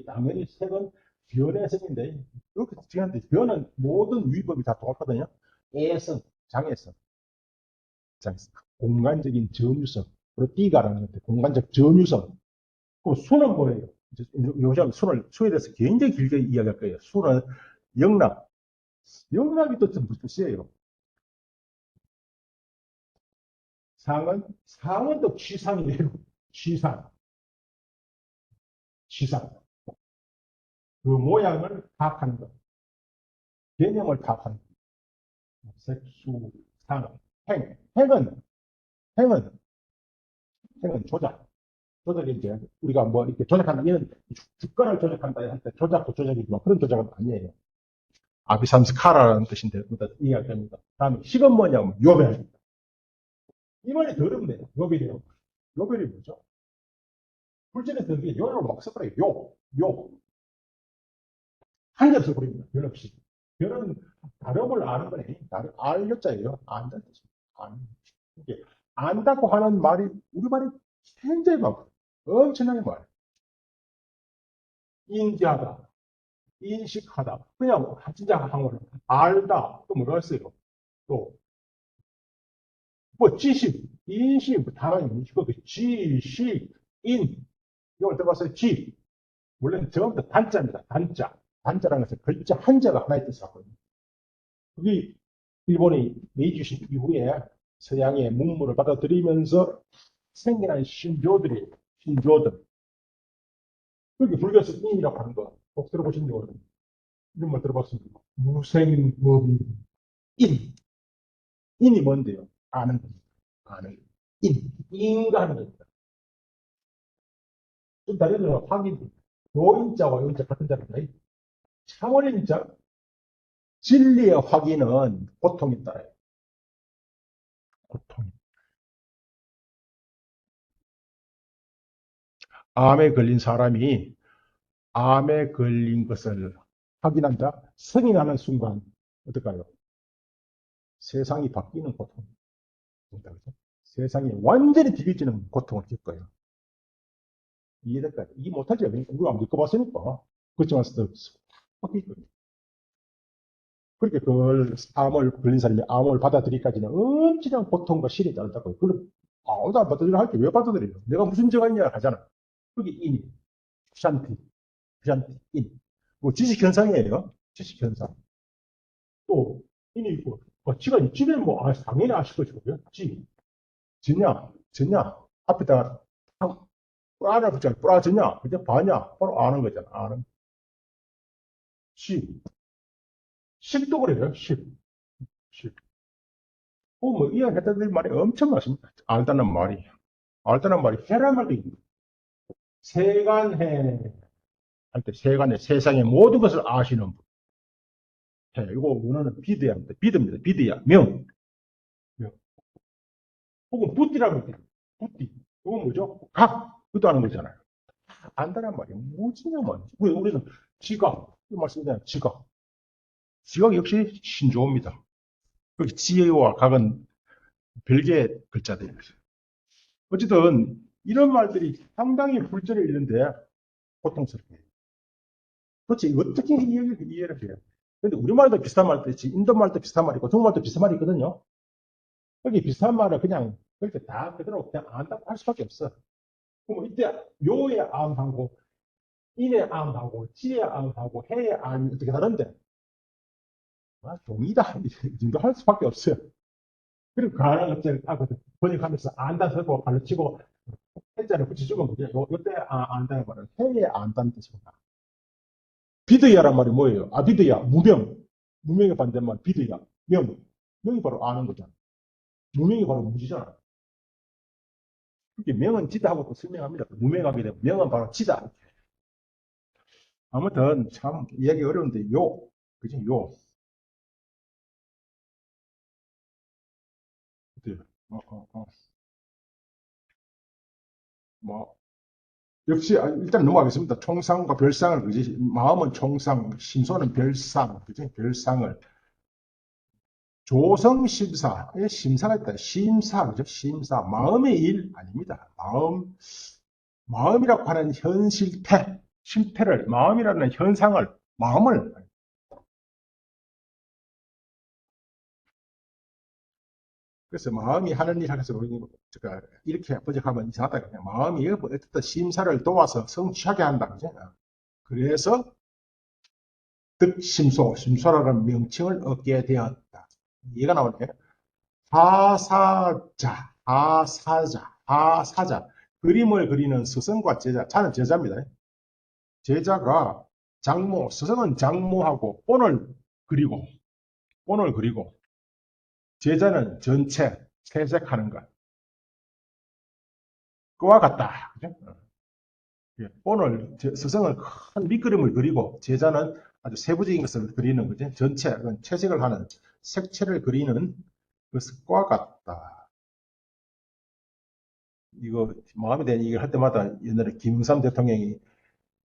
당연히 색은 변의 색인데 이렇게 중요한데 변은 모든 위법이 다 똑같거든요. 애성, 장애성, 공간적인 점유성. 그리고 띠가라는 건데 공간적 점유성. 그럼 수는 뭐예요? 요즘 수에 대해서 굉장히 길게 이야기할 거예요. 수는 영락. 영락이 또 무슨 뜻이에요? 상은 또 취상이에요. 취상. 취상. 그 모양을 파악하는 것. 개념을 파악하는 것. 색수, 상, 행은, 행은 조작. 조작이 이제 우리가 뭐 이렇게 조작한다. 얘는 주가를 조작한다 할 때 조작도 조작이지만 그런 조작은 아니에요. 아비삼스카라라는 뜻인데 이해가 됩니다. 다음에 식은 뭐냐면 요별. 이 말이 더럽네요. 요별이요. 요별이 뭐죠? 불전에 드는 게 요로 막 써버려요. 요. 한 겹 써버립니다. 별 없이. 별은 다름을 아는 거네. 알 여자예요. 안다는 뜻입니다. 이게 안다고 하는 말이 우리말이 굉장히 많고 엄청나게 많아요. 인지하다, 인식하다. 그냥 진짜 한국어로 알다. 또 뭐가 있어요? 또 뭐 지식, 인식, 뭐 당연히 이거 지식, 이걸 들어봤어요. 원래는 전부 다 단자입니다. 단자라는 것은 글자 한자가 하나의 뜻을 하거든요. 그게 일본이 메이지 유신 이후에 서양의 문물을 받아들이면서 생겨난 신조들. 그게 불교에서 인이라고 하는 거. 꼭 들어보신 적 이런 말 들어봤습니다. 무생법인. 인. 인이 뭔데요? 아는 겁니다. 아는. 인가하는 겁니다. 좀 다른 건 확인. 요인자와 요인자 같은 자입니다. 참원인자. 진리의 확인은 고통이 따라요. 고통. 암에 걸린 사람이 암에 걸린 것을 확인한다. 승인하는 순간 어떨까요? 세상이 바뀌는 고통입니다. 그죠? 세상이 완전히 뒤집어지는 고통을 겪어요. 이해될까요? 이해 못하죠? 우리가 안 겪어봤으니까. 그렇지만 바뀌거든요. 그렇게 그걸 암을 걸린 사람이 암을 받아들이기까지는 엄청난 고통과 시련이 따르다고요. 그걸 아무도 안 받아들이려 할 게 왜 받아들여요? 내가 무슨 죄가 있냐 하잖아. 그게 인이, 샨티, 인. 뭐 지식현상이에요. 지식현상. 또 인이 있고, 지가 있지면 뭐 당연히 아실 것이고요. 졌냐? 앞에다가 뿔 하나 붙잖아. 뿔 졌냐? 그냥 봐냐? 바로 아는 거잖아. 아는. 시. 식도 그래요. 식. 식. 뭐 이해했다는 말이 엄청 많습니다. 알다는 말이. 알다는 말이 해란 말도 있고 세간해 할 때 세간해 세상의 모든 것을 아시는 분. 해. 이거 원어는 비드야입니다. 비드입니다. 비드야. 명. 명. 혹은 붓디라고 해요. 붓디. 이건 뭐죠? 각. 그것도 아는 거잖아요. 안다란 말이 무지냐만. 왜 우리는 지각. 이 말씀이잖아요. 지각. 지각 역시 신조어입니다. 그 지혜와 각은 별개의 글자들이에요. 어쨌든 이런 말들이 상당히 불절을 잃는데 고통스럽게. 도대체 어떻게 이해를 해요? 근데 우리말도 비슷한 말도 있지, 인도말도 비슷한 말이 있고, 중국말도 비슷한 말이 있거든요. 여기 비슷한 말을 그냥 그렇게 다 그대로 그냥 안다고 할 수밖에 없어. 그럼 이때 요의 암하고, 인의 암하고, 지의 암하고, 해의 암이 어떻게 다른데? 동이다. 이 정도 할 수밖에 없어요. 그리고 가능한 것들 번역하면서 안다 쓰고 발로 치고 해자를 붙여주면 그게 요때 안다는 말은 해의 안다는 뜻입니다. 비드야란 말이 뭐예요? 비드야, 무명. 무명의 반대말, 비드야. 명. 명이 바로 아는 거잖아. 무명이 바로 무지잖아. 그게 명은 지다 하고 또 설명합니다. 무명하게 되면 명은 바로 지다. 아무튼 참 이야기 어려운데 그지? 어때요? 어, 어, 어. 뭐 역시 일단 넘어가겠습니다. 총상과 별상을 그지? 마음은 총상, 심소는 별상, 그지? 별상을 조성심사의 심사가 있다. 심사, 그죠? 심사. 마음의 일 아닙니다. 마음이라고 하는 현실태, 실태를, 마음이라는 현상을, 마음을, 그래서 마음이 하는 일 하면서 이렇게 번역하면 이상하다. 그냥 마음이 어쨌든 심사를 도와서 성취하게 한다. 그죠? 그래서 득심소, 심소라는 명칭을 얻게 되었다. 이해가 나오네. 하사자. 그림을 그리는 스승과 제자. 자는 제자입니다. 제자가 스승은 장모하고 본을 그리고, 제자는 전체, 채색하는 것. 그와 같다. 그죠? 예, 스승은 큰 밑그림을 그리고, 제자는 아주 세부적인 것을 그리는 거죠. 전체, 채색을 하는, 색채를 그리는 것과 같다. 이거, 마음에 대한 얘기를 할 때마다 옛날에 김영삼 대통령이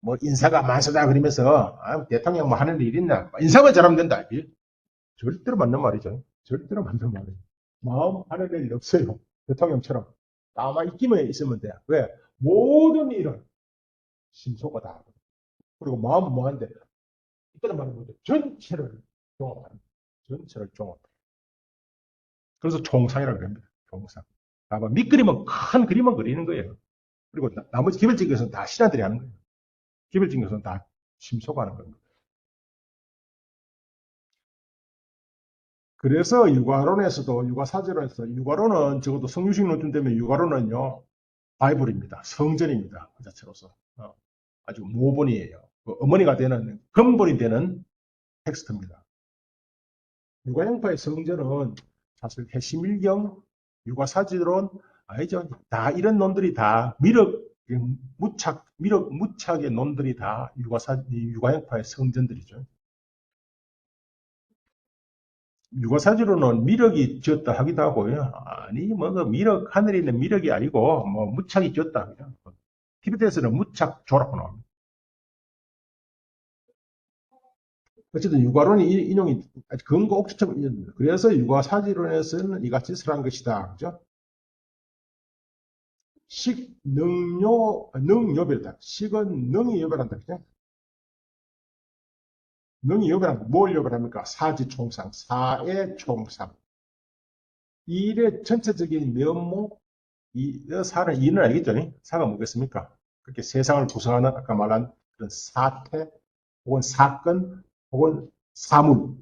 뭐 인사가 만수다 그러면서 대통령 뭐 하는 일 있나? 인사만 잘하면 된다. 절대로 맞는 말이죠. 절대로 맞는 말이에요. 마음 하는 일 없어요. 대통령처럼. 나만 있기만 있으면 돼. 왜? 모든 일은 심소가 다 하고. 그리고 마음은 뭐한데? 이때는 말은 뭐죠? 전체를 종합하는. 전체를 종합. 그래서 총상이라고 합니다. 총상. 아마 밑그림은 큰 그림만 그리는 거예요. 그리고 나머지 개별적인 것은 다 신하들이 하는 거예요. 개별적인 것은 다 심소가 하는 겁니다. 그래서 육아론에서도 육아사제론에서 육아론은 적어도 성유식 논증 때문에 육아론은요 바이블입니다. 성전입니다. 그 자체로서 아주 모본이에요. 어머니가 되는 근본이 되는 텍스트입니다. 육아형파의 성전은 사실 해시밀경, 육아사제론 아니죠. 다 이런 놈들이 다 무착의 놈들이 다 육아형파의 성전들이죠. 육아사지로는 미륵이 지었다 하기도 하고요. 아니, 뭐, 그 미륵, 하늘에 있는 미륵이 아니고, 뭐, 무착이 지었다. 그냥. 티베트에서는 무착 조라고 나옵니다. 어쨌든 육아론이 인용이 근거 옥수처럼 인용됩니다. 그래서 육아사지론에서는 이같이 설한 것이다. 그죠? 식, 능요별이다. 식은 능이 요별한다. 그죠? 능이 요별한 뭘 요별합니까? 사지총상, 사의 총상. 일의 전체적인 면목, 사는 이는 알겠죠? 사가 뭐겠습니까? 그렇게 세상을 구성하는 아까 말한 그런 사태, 혹은 사건, 혹은 사물.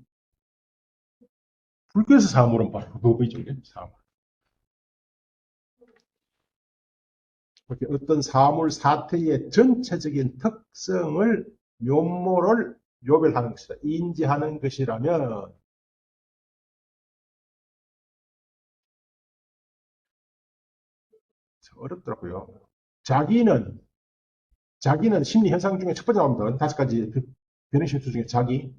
불교에서 사물은 바로 그거죠. 사물. 그렇게 어떤 사물 사태의 전체적인 특성을 면모를 요별하는 것이다. 인지하는 것이라면 어렵더라고요. 자기는 심리 현상 중에 첫 번째 나옵니다. 다섯 가지 변형 심수 중에 자기.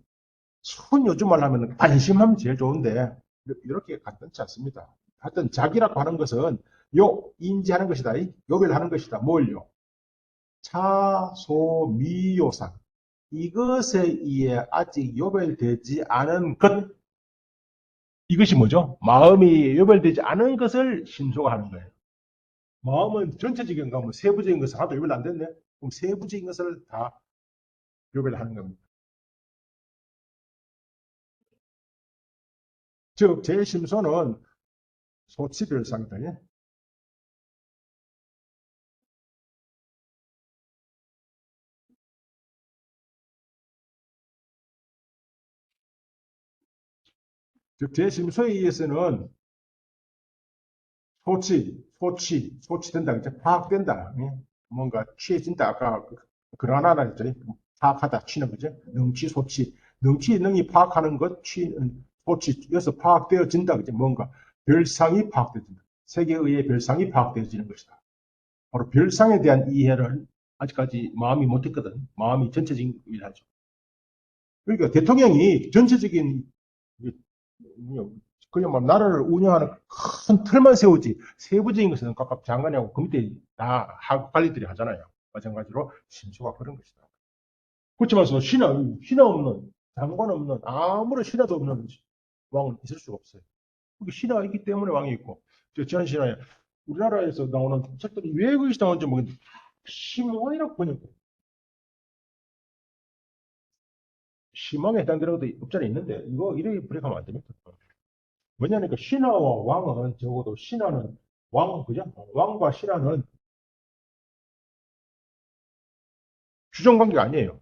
순 요즘 말 하면 관심하면 제일 좋은데 이렇게 간단치 않습니다. 하여튼 자기라고 하는 것은 인지하는 것이다. 요별하는 것이다. 뭘요? 차소미요상. 이것에 의해 아직 요별되지 않은 것. 이것이 뭐죠? 마음이 요별되지 않은 것을 심소가 하는 거예요. 마음은 전체적인 거, 뭐 세부적인 것을 하나도 요별 안 됐네? 그럼 세부적인 것을 다 요별하는 겁니다. 즉, 제 심소는 소치별상이다. 예? 즉, 제 심소에 의해서는 소치된다. 이제 파악된다. 예? 뭔가 취해진다. 아까 그러나 했죠. 파악하다, 취는 거죠. 능치, 소치. 능치, 능이 파악하는 것, 취는 소치. 여기서 파악되어진다. 그죠. 뭔가 별상이 파악되어진다. 세계에 의해 별상이 파악되어지는 것이다. 바로 별상에 대한 이해를 아직까지 마음이 못했거든. 마음이 전체적인 일하죠. 그러니까 대통령이 전체적인 그냥 막 나라를 운영하는 큰 틀만 세우지 세부적인 것은 각각 장관이하고 그 밑에 다 하고 관리들이 하잖아요. 마찬가지로 심수가 그런 것이다. 그렇지만 신하 없는 장관 없는 아무런 신하도 없는 왕은 있을 수가 없어요. 그게 신하가 있기 때문에 왕이 있고 저 지한 신하에 우리나라에서 나오는 책들이 왜 거기서 나오는지 모르겠는데 심왕이라고 번역 심왕에 해당되는 것도 없잖아 있는데 이거 이래 브레이크하면 안 됩니다. 왜냐하니까 신하와 왕은 적어도 신하는 그죠? 왕과 신하는 주정관계가 아니에요.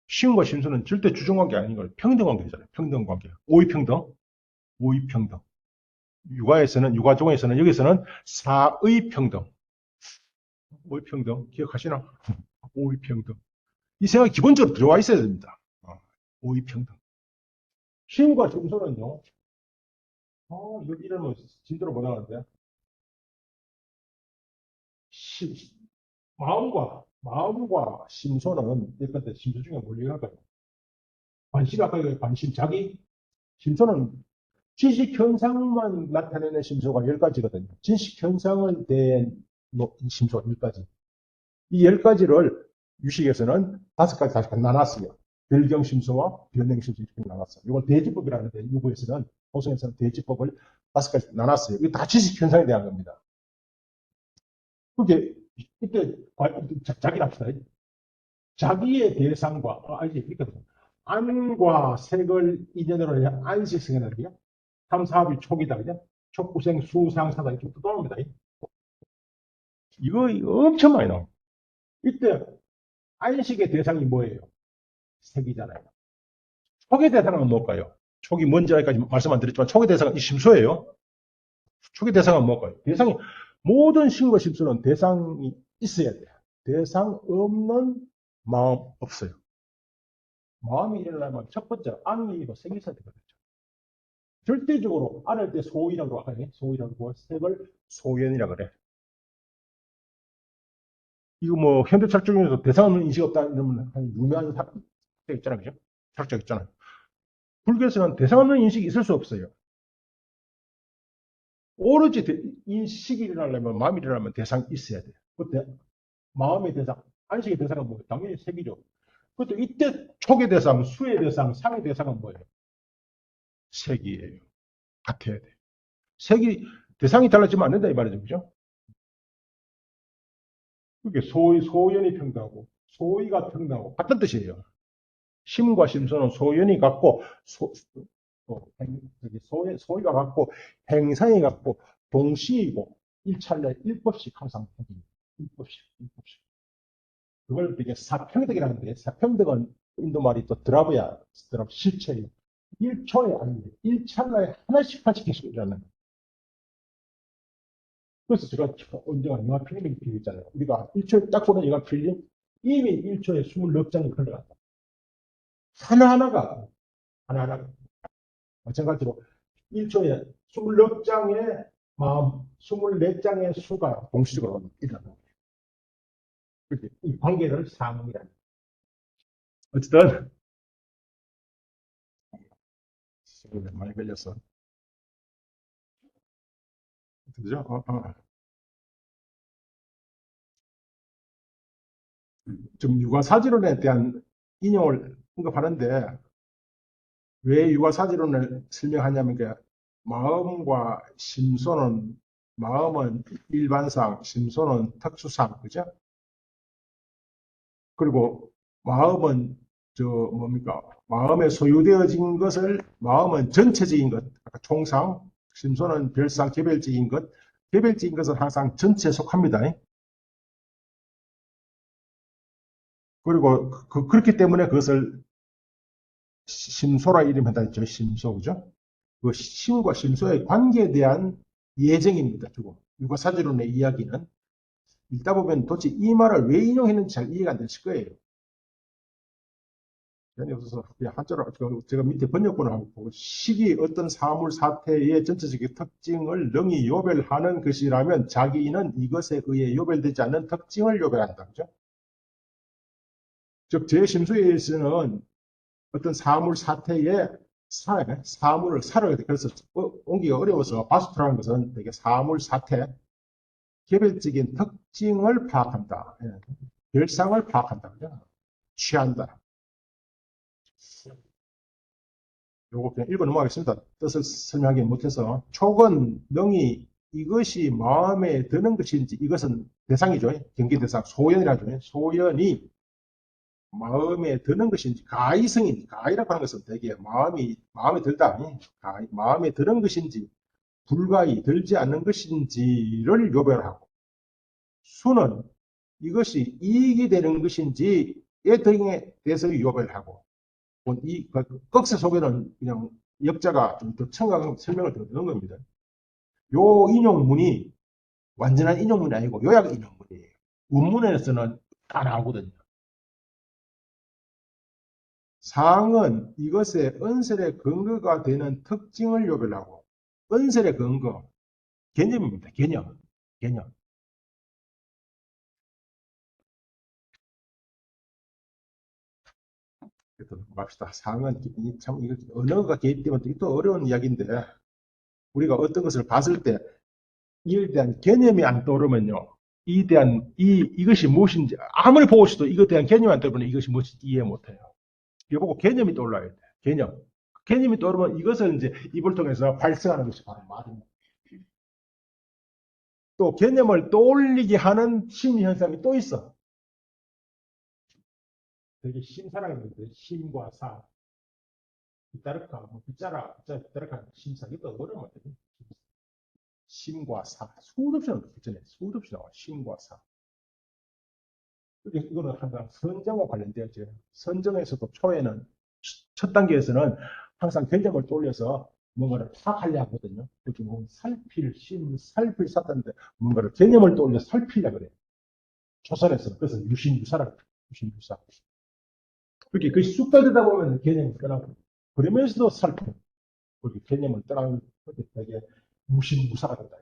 신과 신수는 절대 주정관계 아닌 걸 평등관계잖아요. 평등관계. 오이평등. 오이평등. 육아종에서는 여기서는 사의평등. 오이평등. 기억하시나? 오이평등. 이 생각이 기본적으로 들어와 있어야 됩니다. 오이평등. 신과 신수는요. 이거 이러면 진도로 못 하는데. 마음과 심소는 예컨대 심소 중에 뭘 얘기할까요? 아까 관심, 자기 심소는 지식 현상만 나타내는 심소가 10가지거든요. 지식 현상에 대한 심소 10가지. 이 10가지를 유식에서는 5가지 다시 나눴어요. 별경심소와 변행심소 이렇게 나눴어요. 이걸 대지법이라는데 유부에서는 호성에서는 대지법을 5가지 나눴어요. 이게 다 지식 현상에 대한 겁니다. 그게 이때 자기랍시다. 자기의 대상과 아니 그러니까 안과 색을 인연으로 해야 안식성 에너지야. 3, 4합이 촉이다 그죠? 촉구생 수상사다 이렇게 또 나옵니다. 이거 엄청 많이 나옵니다. 이때 안식의 대상이 뭐예요? 색이잖아요. 촉의 대상은 뭘까요? 촉이 뭔지 아까지 말씀 안 드렸지만 촉의 대상은 이 심소예요. 촉의 대상은 뭘까요? 대상이 모든 신과 심소는 대상이 있어야 돼요. 대상 없는 마음 없어요. 마음이 일어나면 첫 번째 안이고 생일 상태가 되죠. 절대적으로 안을 때 소이라고 하네. 소이라고 색을 소연이라 그래. 이거 뭐 현대 철학 중에서 대상은 인식 없다 이러면 유명한 학자 있잖아요, 그죠? 철학자 있잖아요. 불교에서는 대상 없는 인식이 있을 수 없어요. 오로지 인식이 일어나려면, 마음이 일어나면 대상이 있어야 돼요. 그때 마음의 대상, 안식의 대상은 뭐예요? 당연히 색이죠. 그때 이때 촉의 대상, 수의 대상, 상의 대상은 뭐예요? 색이에요. 같아야 돼요. 색이, 대상이 달라지면 안 된다 이 말이죠. 그죠? 그게 소연이 평등하고, 소위가 평등하고, 같은 뜻이에요. 심과 심소는 소연이 같고, 소위가 같고, 행상이 같고, 동시이고, 일찰내 일법씩 항상 생깁니다. 일법씩. 그걸 되게 사평덕이라는데, 사평덕은 인도 말이 또 드라브야, 실체예요. 1초에 아닌데, 1찰나에 하나씩 계속 일어나는 거예요. 그래서 제가 언젠가 영화 필름 비유 있잖아요. 우리가 1초에 딱 보는 영화 필름, 이미 1초에 24장이 흘러간다. 하나하나가, 하나하나가. 마찬가지로 1초에 24장의 마음, 24장의 수가 동시적으로 일어나는 거예요. 이 관계를 상이라는 거예요. 어쨌든, 시간이 많이 걸려서. 그죠? 좀 육아사지론에 대한 인용을 언급하는데, 왜 육아사지론을 설명하냐면, 마음과 심소는, 마음은 일반상, 심소는 특수상, 그죠? 그리고 마음은, 뭡니까? 마음에 소유되어진 것을, 마음은 전체적인 것, 아까 총상, 심소는 별상, 개별적인 것, 개별적인 것은 항상 전체에 속합니다. 그리고 그렇기 때문에 그것을 심소라 이름한다 했죠. 심소, 그죠? 그 심과 심소의 관계에 대한 예정입니다. 주로. 육아사지론의 이야기는 읽다 보면 도대체 이 말을 왜 인용했는지 잘 이해가 안 되실 거예요. 전혀 없어서 그냥 한자로 제가 밑에 번역본을 보고 식이 어떤 사물 사태의 전체적인 특징을 능히 요별하는 것이라면 자기는 이것에 의해 요별되지 않는 특징을 요별한다. 그죠? 즉, 제 심수에서는 어떤 사물 사태의 사물을 사를 그래서 옮기기가 어려워서 바스트라는 것은 되게 사물 사태, 개별적인 특징을 파악한다. 예. 별상을 파악한다. 그죠? 취한다. 요거 그냥 읽어 넘어가겠습니다. 뜻을 설명하기 못해서. 촉은 능히 이것이 마음에 드는 것인지, 이것은 대상이죠. 경계 대상, 소연이라죠. 소연이 마음에 드는 것인지, 가의성인지, 가의라고 하는 것은 되게 마음에 들다. 마음에 드는 것인지, 불가히 들지 않는 것인지를 요별하고, 수는 이것이 이익이 되는 것인지에 등에 대해서 요별하고, 이 꺽쇠 속에는 그냥 역자가 좀 더 청각한 설명을 더 넣은 겁니다. 요 인용문이 완전한 인용문이 아니고 요약 인용문이에요. 원문에서는 다 나오거든요. 상은 이것의 언설의 근거가 되는 특징을 요별하고, 언설의 근거, 개념입니다. 개념. 봅시다. 상은 참 이거 언어가 개입되면 또 어려운 이야기인데, 우리가 어떤 것을 봤을 때 이에 대한 개념이 안 떠오르면요, 이것이 무엇인지 아무리 보고 싶어도 이것에 대한 개념이 안 떠오르면 이것이 무엇인지 이해 못해요. 이거 보고 개념이 떠올라야 돼. 개념이 떠오르면 이것을 이제 입을 통해서 발생하는 것이 바로 말입니다. 또 개념을 떠올리게 하는 심리 현상이 또 있어. 되게 심사랑인데 심과 사, 빗자루가 뭐 빗자루가 심사 이거 어려운 거거든요. 심과 사, 수도 없이 나와. 수도 없이 나와. 심과 사. 이거는 항상 선정과 관련되어 있죠. 선정에서도 초에는 첫 단계에서는 항상 개념을 떠올려서 뭔가를 파악하려 하거든요. 그렇게 뭐 살필 샀다는데 뭔가를 개념을 떠올려 살피려 그래요. 조선에서 그래서 유신유사라고 해요. 유신유사. 그렇게 그 쑥달되다 보면 개념을 떠나고 그러면서도 살펴. 그렇게 개념을 떠나면 되게 무신무사가 된다.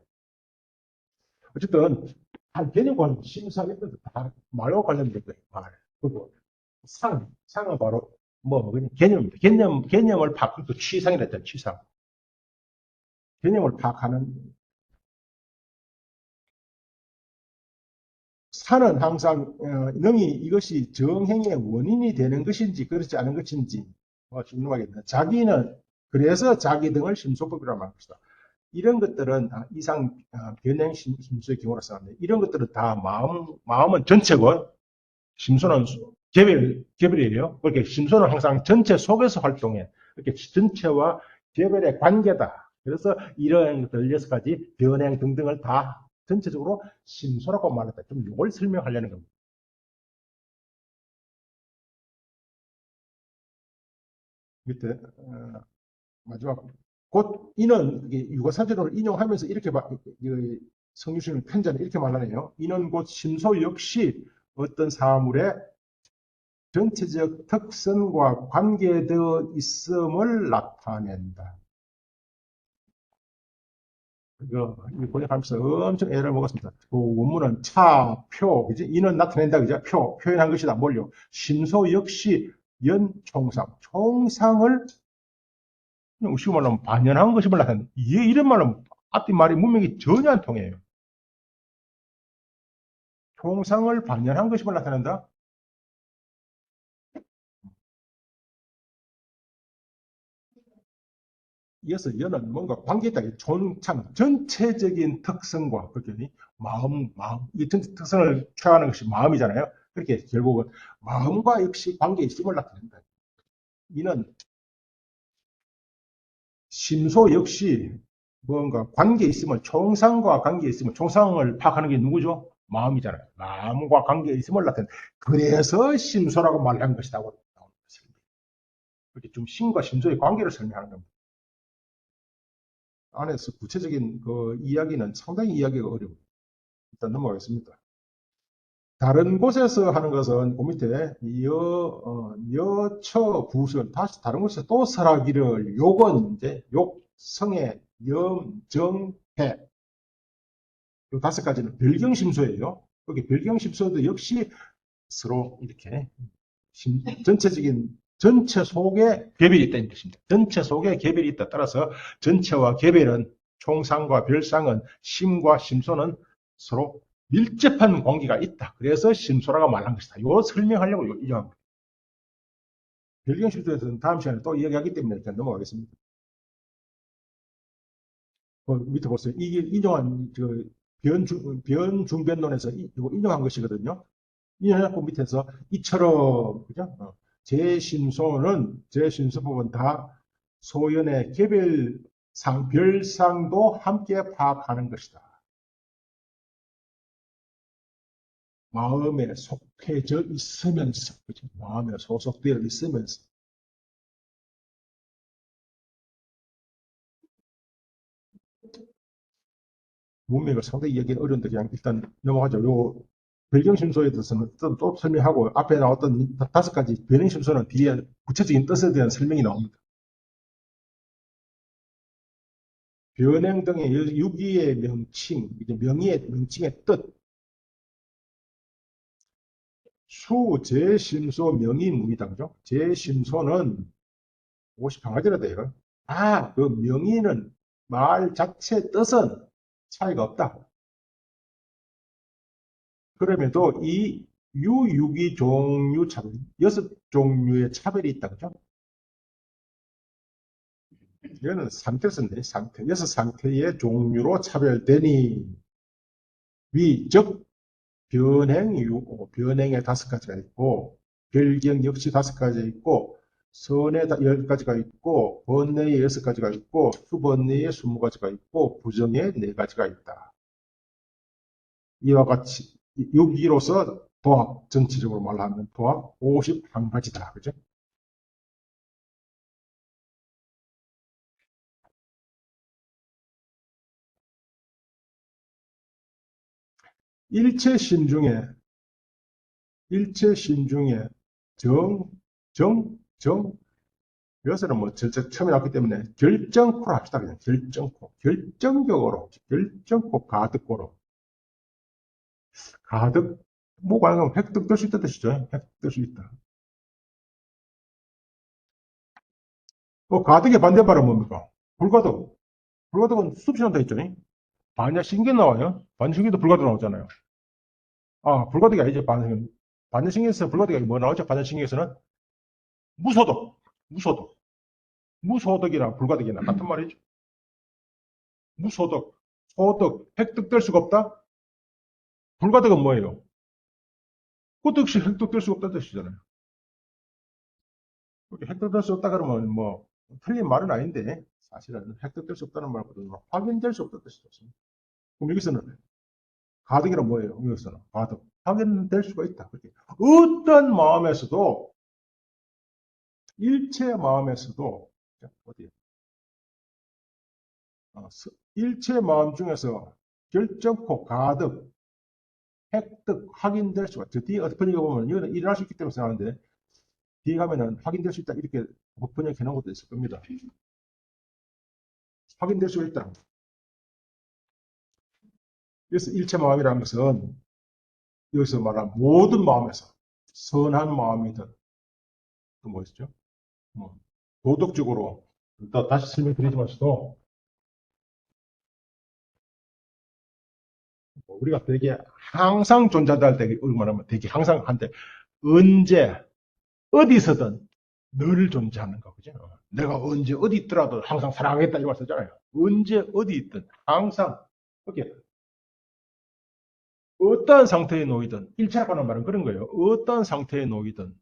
어쨌든 한 개념과 심사했던 다 말과 관련된 거예요. 말. 그리고 상은 바로 뭐, 그냥 개념입니다. 개념을 파악하는 그 취상이라 했잖아요, 취상. 개념을 파악하는, 산은 항상, 능이 이것이 정행의 원인이 되는 것인지, 그렇지 않은 것인지, 신중하겠다. 자기는, 그래서 자기 등을 심소법이라고 말합니다 이런 것들은 이상 변형 심수의 경우로 써는데 이런 것들은 다 마음은 전체고 심소는 개별이에요. 그렇게 심소는 항상 전체 속에서 활동해. 이렇게 전체와 개별의 관계다. 그래서 이런 것들 6가지 변행 등등을 다 전체적으로 심소라고 말했다. 좀 이걸 설명하려는 겁니다. 밑에 마지막 곧 이는 유가사전을 인용하면서 이렇게 성유신은 편자는 이렇게 말하네요. 이는 곧 심소 역시 어떤 사물의 전체적 특성과 관계되어 있음을 나타낸다. 이거 번역하면서 엄청 애를 먹었습니다. 그 원문은 차, 표, 그지? 이는 나타낸다, 그죠? 표현한 것이다. 뭘요? 심소 역시 연총상, 총상을 그냥 쉬운 말로 하면 반연한 것임을 나타낸다. 이런 말은 앞뒤 말이 문맥이 전혀 안 통해요. 총상을 반연한 것임을 나타낸다? 이어서 연은 뭔가 관계있다. 총창, 전체적인 특성과, 그렇게, 이 전체 특성을 취하는 것이 마음이잖아요. 그렇게 결국은 마음과 역시 관계 있음을 나타낸다. 이는 심소 역시 뭔가 관계 있음을, 총상과 관계 있음을, 총상을 파악하는 게 누구죠? 마음이잖아요. 마음과 관계 있음을 나타낸다. 그래서 심소라고 말한 것이라고 나오는 것입니다. 그렇게 좀 심과 심소의 관계를 설명하는 겁니다. 안에서 구체적인 그 이야기는 상당히 이야기가 어려워요. 일단 넘어가겠습니다. 다른 곳에서 하는 것은 그 밑에 여처 구설 다시 다른 곳에서 또 설하기를 욕은 이제 욕, 성애, 염, 정, 해. 이 5가지는 별경심소예요. 거기 별경심소도 역시 서로 이렇게 전체적인 전체 속에 개별이 있다는 뜻입니다. 전체 속에 개별이 있다. 따라서 전체와 개별은 총상과 별상은 심과 심소는 서로 밀접한 관계가 있다. 그래서 심소라고 말한 것이다. 이거 설명하려고 이거 별경 심소에서는 다음 시간에 또 이야기하기 때문에 일단 넘어가겠습니다. 밑에 보세요. 이게 인용한 변중변론에서 이거 인용한 것이거든요. 인용해갖고 밑에서 이처럼 그죠? 제 심소법은 다 소연의 개별상 별상도 함께 파악하는 것이다. 마음에 속해져 있으면서, 그죠? 마음에 소속되어 있으면서. 문맥을 상당히 이야기는 어려운데 그냥 일단 넘어가죠. 요 배경심소에 대해서는 또 설명하고 앞에 나왔던 5가지 변형심소는 뒤에 구체적인 뜻에 대한 설명이 나옵니다. 변형 등의 유기의 명칭, 명의의 명칭의 뜻, 수, 제, 심소, 명의, 무의다. 그죠? 제, 심소는 무엇이 강하지라 돼요. 그 명의는 말 자체 뜻은 차이가 없다. 그럼에도 이 유유기 종류 차별, 6종류의 차별이 있다. 그죠? 이거는 상태 쓴데, 상태. 6상태의 종류로 차별되니, 즉, 변행에 5가지가 있고, 별경 역시 5가지가 있고, 선에 10가지가 있고, 번뇌에 6가지가 있고, 수번뇌에 20가지가 있고, 부정에 4가지가 있다. 이와 같이, 여기로서 도합, 전체적으로 말하면 도합 51가지다. 그죠? 일체심 중에, 일체심 중에 정, 정, 여기서는 뭐 처음에 나왔기 때문에 결정코로 합시다. 그냥 결정코. 결정코 가득코로. 가득, 뭐가 아니면 획득될 수 있다 뜻이죠. 획득될 수 있다. 가덕의 반대말은 뭡니까? 불가덕. 불가덕은 숲신한다 했죠. 반야신경 나와요. 반야신경도 불가덕 나오잖아요. 불가덕이 아니죠. 반야신경. 반야신경에서 불가덕이 뭐 나오죠? 반야신경에서는 무소덕. 무소덕. 무소덕이나 불가덕이나 같은 말이죠. 무소득, 소득, 획득될 수가 없다? 불가득은 뭐예요? 소득 시 획득될 수가 없다는 뜻이잖아요. 획득될 수 없다 그러면 뭐 틀린 말은 아닌데 사실은 획득될 수 없다는 말보다는 확인될 수 없다는 뜻이죠. 그럼 여기서는 가득이란 뭐예요? 여기서는 가득. 확인될 수가 있다. 그렇게. 어떤 마음에서도 일체 마음에서도 어디 일체 마음 중에서 결정코 가득 획득, 확인될 수가 있죠. 뒤에 어떻게 번역해 보면 이거는 일어날 수 있기 때문에 생각하는데 뒤에 가면은 확인될 수 있다 이렇게 번역해 놓은 것도 있을 겁니다. 확인될 수가 있다. 그래서 일체 마음이라는 것은 여기서 말하는 모든 마음에서 선한 마음이든 또 뭐였죠? 도덕적으로 다시 설명드리지만서도 우리가 되게 항상 존재한다 할 때 말하면 되게 항상 한데 언제 어디서든 늘 존재하는 거, 그죠? 내가 언제 어디 있더라도 항상 사랑하겠다 이거 썼잖아요. 언제 어디 있든 항상 이렇게 어떠한 상태에 놓이든 일체라고 하는 말은 그런 거예요. 어떠한 상태에 놓이든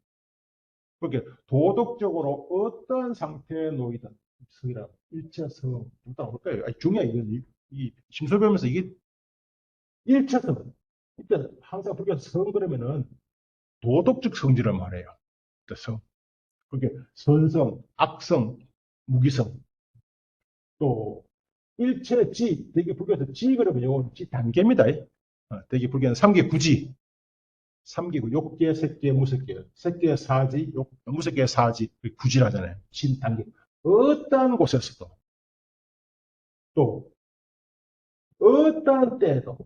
그렇게 도덕적으로 어떠한 상태에 놓이든 성이라 일체성 일단 볼까요? 중요해 이건 이 심소 배우면서 이게 일체성 일단 항상 그렇게 성 그러면은 도덕적 성질을 말해요. 성 그게 선성, 악성, 무기성 또 일체지 되게 불교에서 지 그러면 요건 지 단계입니다. 되게 불교는 3개 구지 3개 욕계, 색계, 무색계 색계 사지, 무색계 사지 구지라잖아요. 진 단계 어떠한 곳에서도 또 어떠한 때에도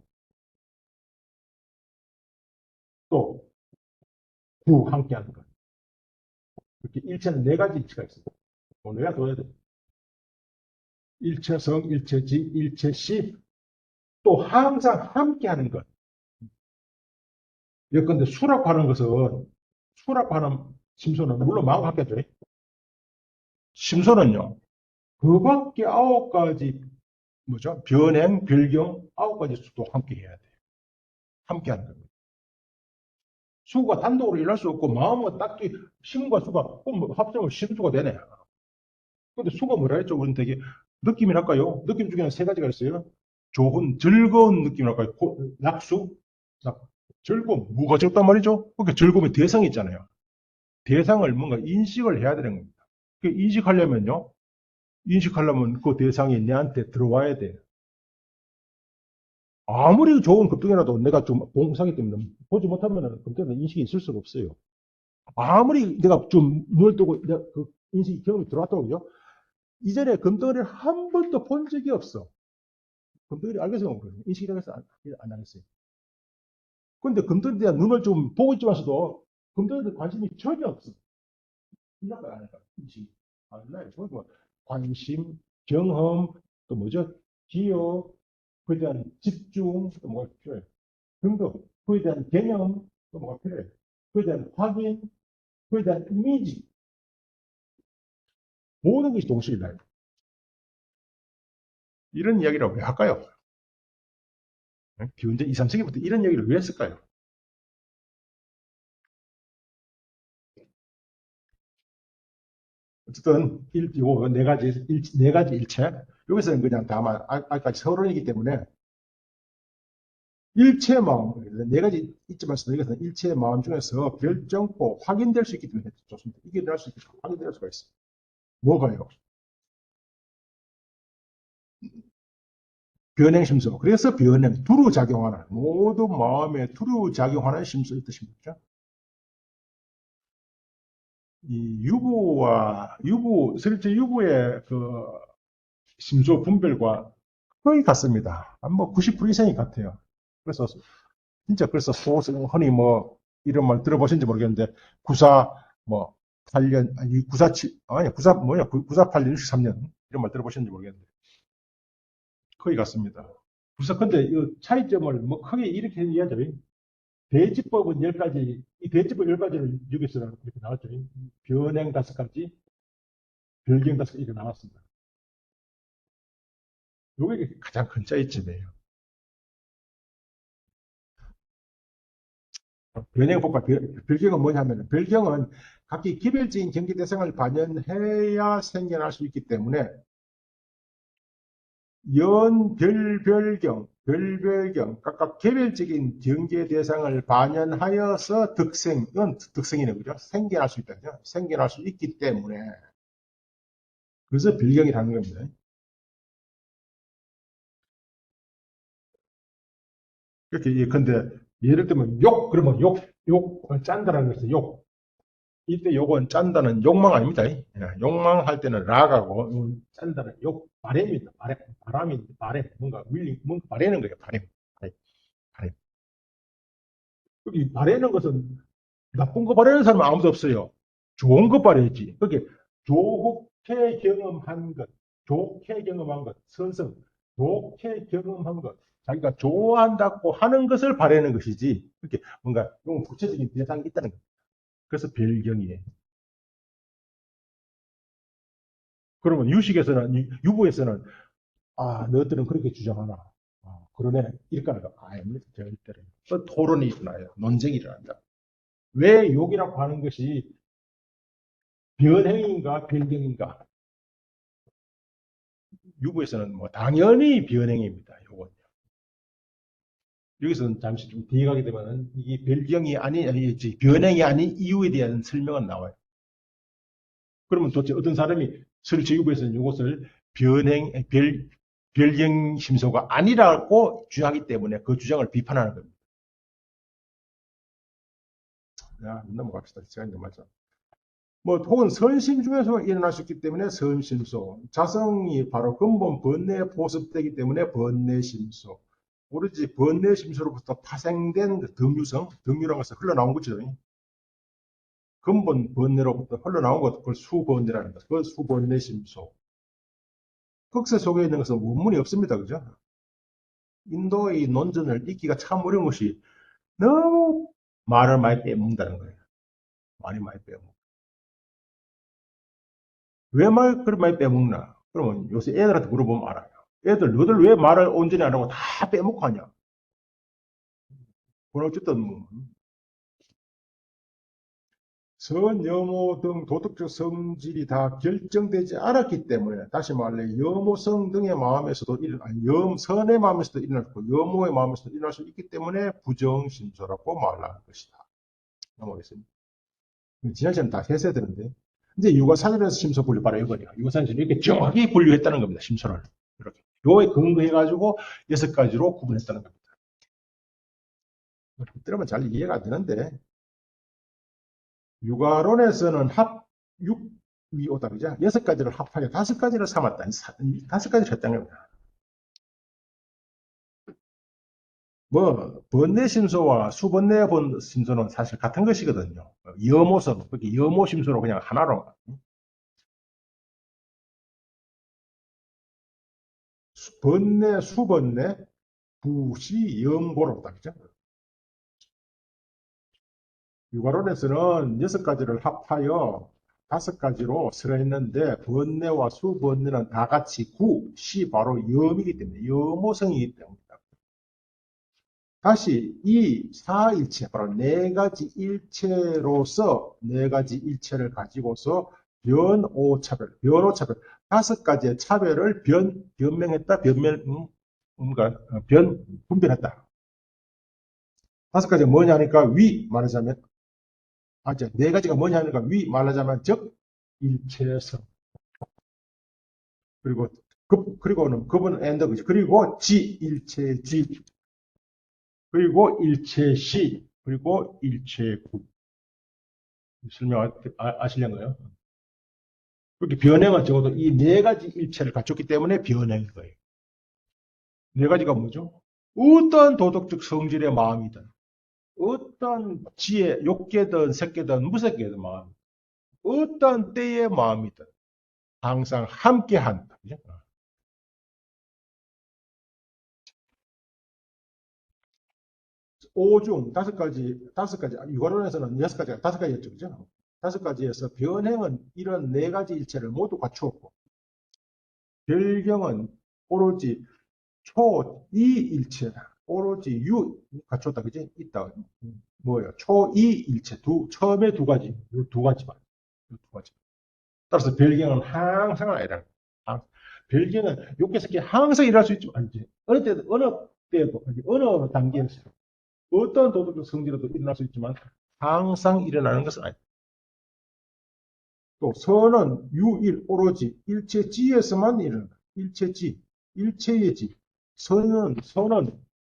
또 구 함께하는 것 이렇게 일체는 네 가지 일체가 있습니다. 내가 둬야 돼. 일체성, 일체지, 일체시 또 항상 함께하는 것 예컨대 수락하는 것은 수락하는 심소는 물론 마음 같겠죠. 심소는요. 그 밖에 9가지 뭐죠? 변행, 별경 9가지 수도 함께 해야 돼요. 함께 하는 겁니다. 수가 단독으로 일할 수 없고 마음은 딱히 심과 수가 합성을 심수가 되네. 근데 수가 뭐라 했죠? 우리는 되게 느낌이랄까요? 느낌 중에는 3가지가 있어요. 좋은, 즐거운 느낌이랄까요? 낙수? 즐거움. 뭐가 즐겁단 말이죠? 그러니까 즐거움의 대상이 있잖아요. 대상을 뭔가 인식을 해야 되는 겁니다. 그 인식하려면요. 인식하려면 그 대상이 내한테 들어와야 돼요. 아무리 좋은 급등이라도 내가 좀 봉사기 때문에 보지 못하면 그때는 인식이 있을 수가 없어요. 아무리 내가 좀 눈을 뜨고 내가 그 인식이 경험이 들어왔다고 그죠? 이전에 금덩어리를 한 번도 본 적이 없어. 금덩어리 알겠어? 인식이라고 해서 안 하겠어요. 근데 금덩어리에 대한 눈을 좀 보고 있지만서도 금덩어리에 관심이 전혀 없어. 이해가 안 할까? 인식이. 나 뭐 관심, 경험, 또 뭐죠? 기억, 그에 대한 집중, 또 뭐가 필요해? 등등. 그에 대한 개념, 또 뭐가 필요해? 그에 대한 확인, 그에 대한 이미지. 모든 것이 동시에 일어나요. 이런 이야기를 왜 할까요? 기원전 2, 3세기부터 이런 이야기를 왜 했을까요? 어쨌든, 요 네 가지 일체. 여기서는 그냥 다만, 아까지 서론이기 때문에 일체 마음, 네 가지 있지만서도 이것은 일체 마음 중에서 결정코 확인될 수 있기 때문에 좋습니다. 이게 일어날 수 있고 확인될 수가 있어요. 뭐가요? 변행 심소. 그래서 변행, 두루 작용하는, 모든 마음에 두루 작용하는 심소의 뜻입니다. 이 실제 유부의 그 심소 분별과 거의 같습니다. 뭐 90% 이상이 같아요. 그래서 진짜 그래서 흔히 뭐 이런 말 들어보신지 모르겠는데 구사 뭐 8년, 아니, 947, 아니, 948년, 63년. 이런 말 들어보셨는지 모르겠는데. 거의 같습니다. 그래서 근데 이 차이점을 뭐 크게 이렇게 이야기하죠. 대지법은 10가지, 이 대지법 10가지를 여기서 이렇게 나왔죠. 변행 5가지, 변경 5가지 이렇게 나왔습니다. 요게 가장 큰 차이점이에요. 변형법과 별경은 뭐냐면, 별경은 각기 개별적인 경계 대상을 반영해야 생겨날 수 있기 때문에, 별별경, 각각 개별적인 경계 대상을 반영하여서 이건 득생이네, 그죠? 생겨날 수 있다, 그죠? 생겨날 수 있기 때문에, 그래서 별경이라는 겁니다. 이렇게, 근데, 예를 들면, 짠다라는 것은 욕. 이때 요건 짠다는 욕망 아닙니다. 예, 욕망할 때는 락하고, 짠다는 욕, 바램입니다. 바램. 뭔가 바래는 거예요, 바램. 바램. 여기 바래는 것은 나쁜 거 바라는 사람은 아무도 없어요. 좋은 거 바라야지. 그게 좋게 경험한 것, 좋게 경험한 것, 좋게 경험한 것, 자기가 좋아한다고 하는 것을 바라는 것이지. 그렇게 뭔가 좀 구체적인 대상이 있다는 것. 그래서 별경이에요. 그러면 유부에서는, 너희들은 그렇게 주장하나. 그러네. 이렇게 하는 거. 아닙니다. 절대로. 또 토론이 일어나요. 논쟁이 일어난다. 왜 욕이라고 하는 것이 변행인가, 변경인가? 유부에서는 뭐 당연히 변행입니다. 요건. 여기서는 잠시 좀 뒤에 가게 되면은 이게 변행이 아닌 이유에 대한 설명은 나와요. 그러면 도대체 어떤 사람이 설치 유부에서는 이것을 변경 심소가 아니라고 주장하기 때문에 그 주장을 비판하는 겁니다. 넘어갑시다. 시간이 너무 많죠. 혹은 선심 중에서 일어날 수 있기 때문에 선심소. 자성이 바로 근본 번뇌에 보습되기 때문에 번뇌심소. 오로지 번뇌심소로부터 파생된 그 덤유라는 것은 흘러나온 거죠. 근본 번뇌로부터 흘러나온 것, 그걸 수번뇌라는 것. 그걸 수번뇌심소. 흑세 속에 있는 것은 원문이 없습니다. 그죠? 인도의 논전을 읽기가 참 어려운 것이 너무 말을 많이 빼먹는다는 거예요. 말이 많이 빼먹는. 왜 그렇게 많이 빼먹나? 그러면 요새 애들한테 물어보면 알아요. 너희들 왜 말을 온전히 안 하고 다 빼먹고 하냐? 그건 어쨌든, 선여모 등 도덕적 성질이 다 결정되지 않았기 때문에, 다시 말해, 여모성 등의 마음에서도, 선의 마음에서도 일어났고, 여모의 마음에서도 일어날 수 있기 때문에 부정심소라고 말하는 것이다. 넘어가겠습니다. 지난 시간에 다 했어야 되는데. 이제 유가산이라서 심소 분류봐라 이거냐. 유가산에서 이렇게 정확히 분류했다는 겁니다. 심소를. 이렇게. 요에 근거해가지고 6가지로 구분했다는 겁니다. 들으면 잘 이해가 안 되는데, 육아론에서는 육이 오다, 그죠? 6가지를 합하여 5가지를 삼았다. 5가지를 했다는 겁니다. 번뇌심소와 수번뇌심소는 사실 같은 것이거든요. 여모성, 그렇게 여모심소로 그냥 하나로. 번뇌, 수번뇌, 부시, 영고로다, 그죠? 육아론에서는 6가지를 합하여 5가지로 설했는데, 번뇌와 수번뇌는 다 같이 시 바로 염이기 때문에, 염호성이기 때문입니다. 다시 이 사일체, 바로 4가지 일체로서 4가지 일체를 가지고서 변오차별, 5가지의 차별을 변명했다, 분별했다. 5가지가 뭐냐니까, 말하자면, 4가지가 뭐냐니까, 말하자면, 즉, 일체성. 그리고는 급은 엔더그죠. 그리고 일체지. 그리고 일체시. 그리고 일체구. 설명 아시려고요? 그렇게 변행은 적어도 이 4가지 일체를 갖췄기 때문에 변행인 거예요. 4가지가 뭐죠? 어떤 도덕적 성질의 마음이든, 어떤 지혜, 욕계든, 색계든, 무색계든 마음. 어떤 때의 마음이든 항상 함께 한다. 그죠? 오중 다섯 가지, 유가론에서는 여섯 가지가 다섯 가지였죠. 그죠? 다섯 가지에서 변행은 이런 네 가지 일체를 모두 갖추었고, 별경은 오로지 초이일체다. 오로지 유 갖췄다. 그지? 있다. 뭐예요? 초이일체. 처음에 두 가지. 요 두 가지만. 요 두 가지. 따라서 별경은 항상 아니라는 거예요. 별경은 욕해서 항상 일할 수 있지만, 아니지. 어느 때도, 어느 단계에서, 어떤 도덕적 성질에도 일어날 수 있지만, 항상 일어나는 것은 아니다. 또, 선은 유일, 오로지, 일체지에서만 일어난다. 일체지, 일체의 지.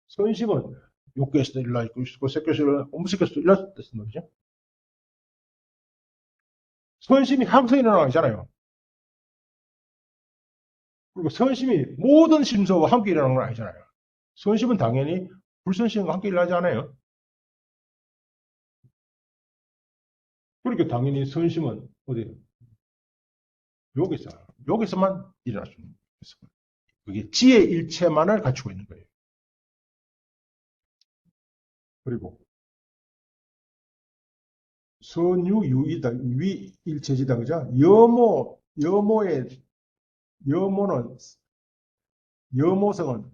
선심은 욕구에서도 일어날 수 있고, 색에서도, 음색에서도 일어날 수 있다는 거죠. 선심이 항상 일어나는 거잖아요. 그리고 선심이 모든 심서와 함께 일어나는 건 아니잖아요. 선심은 당연히 불선심과 함께 일어나지 않아요. 그러니까 당연히 선심은 어디 여기서 여기서만 일어날 수 있는 거예요. 그게 지의 일체만을 갖추고 있는 거예요. 그리고 선유유이다 위일체지다 그죠? 여모는 여모성은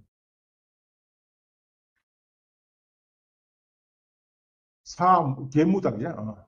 계무다 그죠?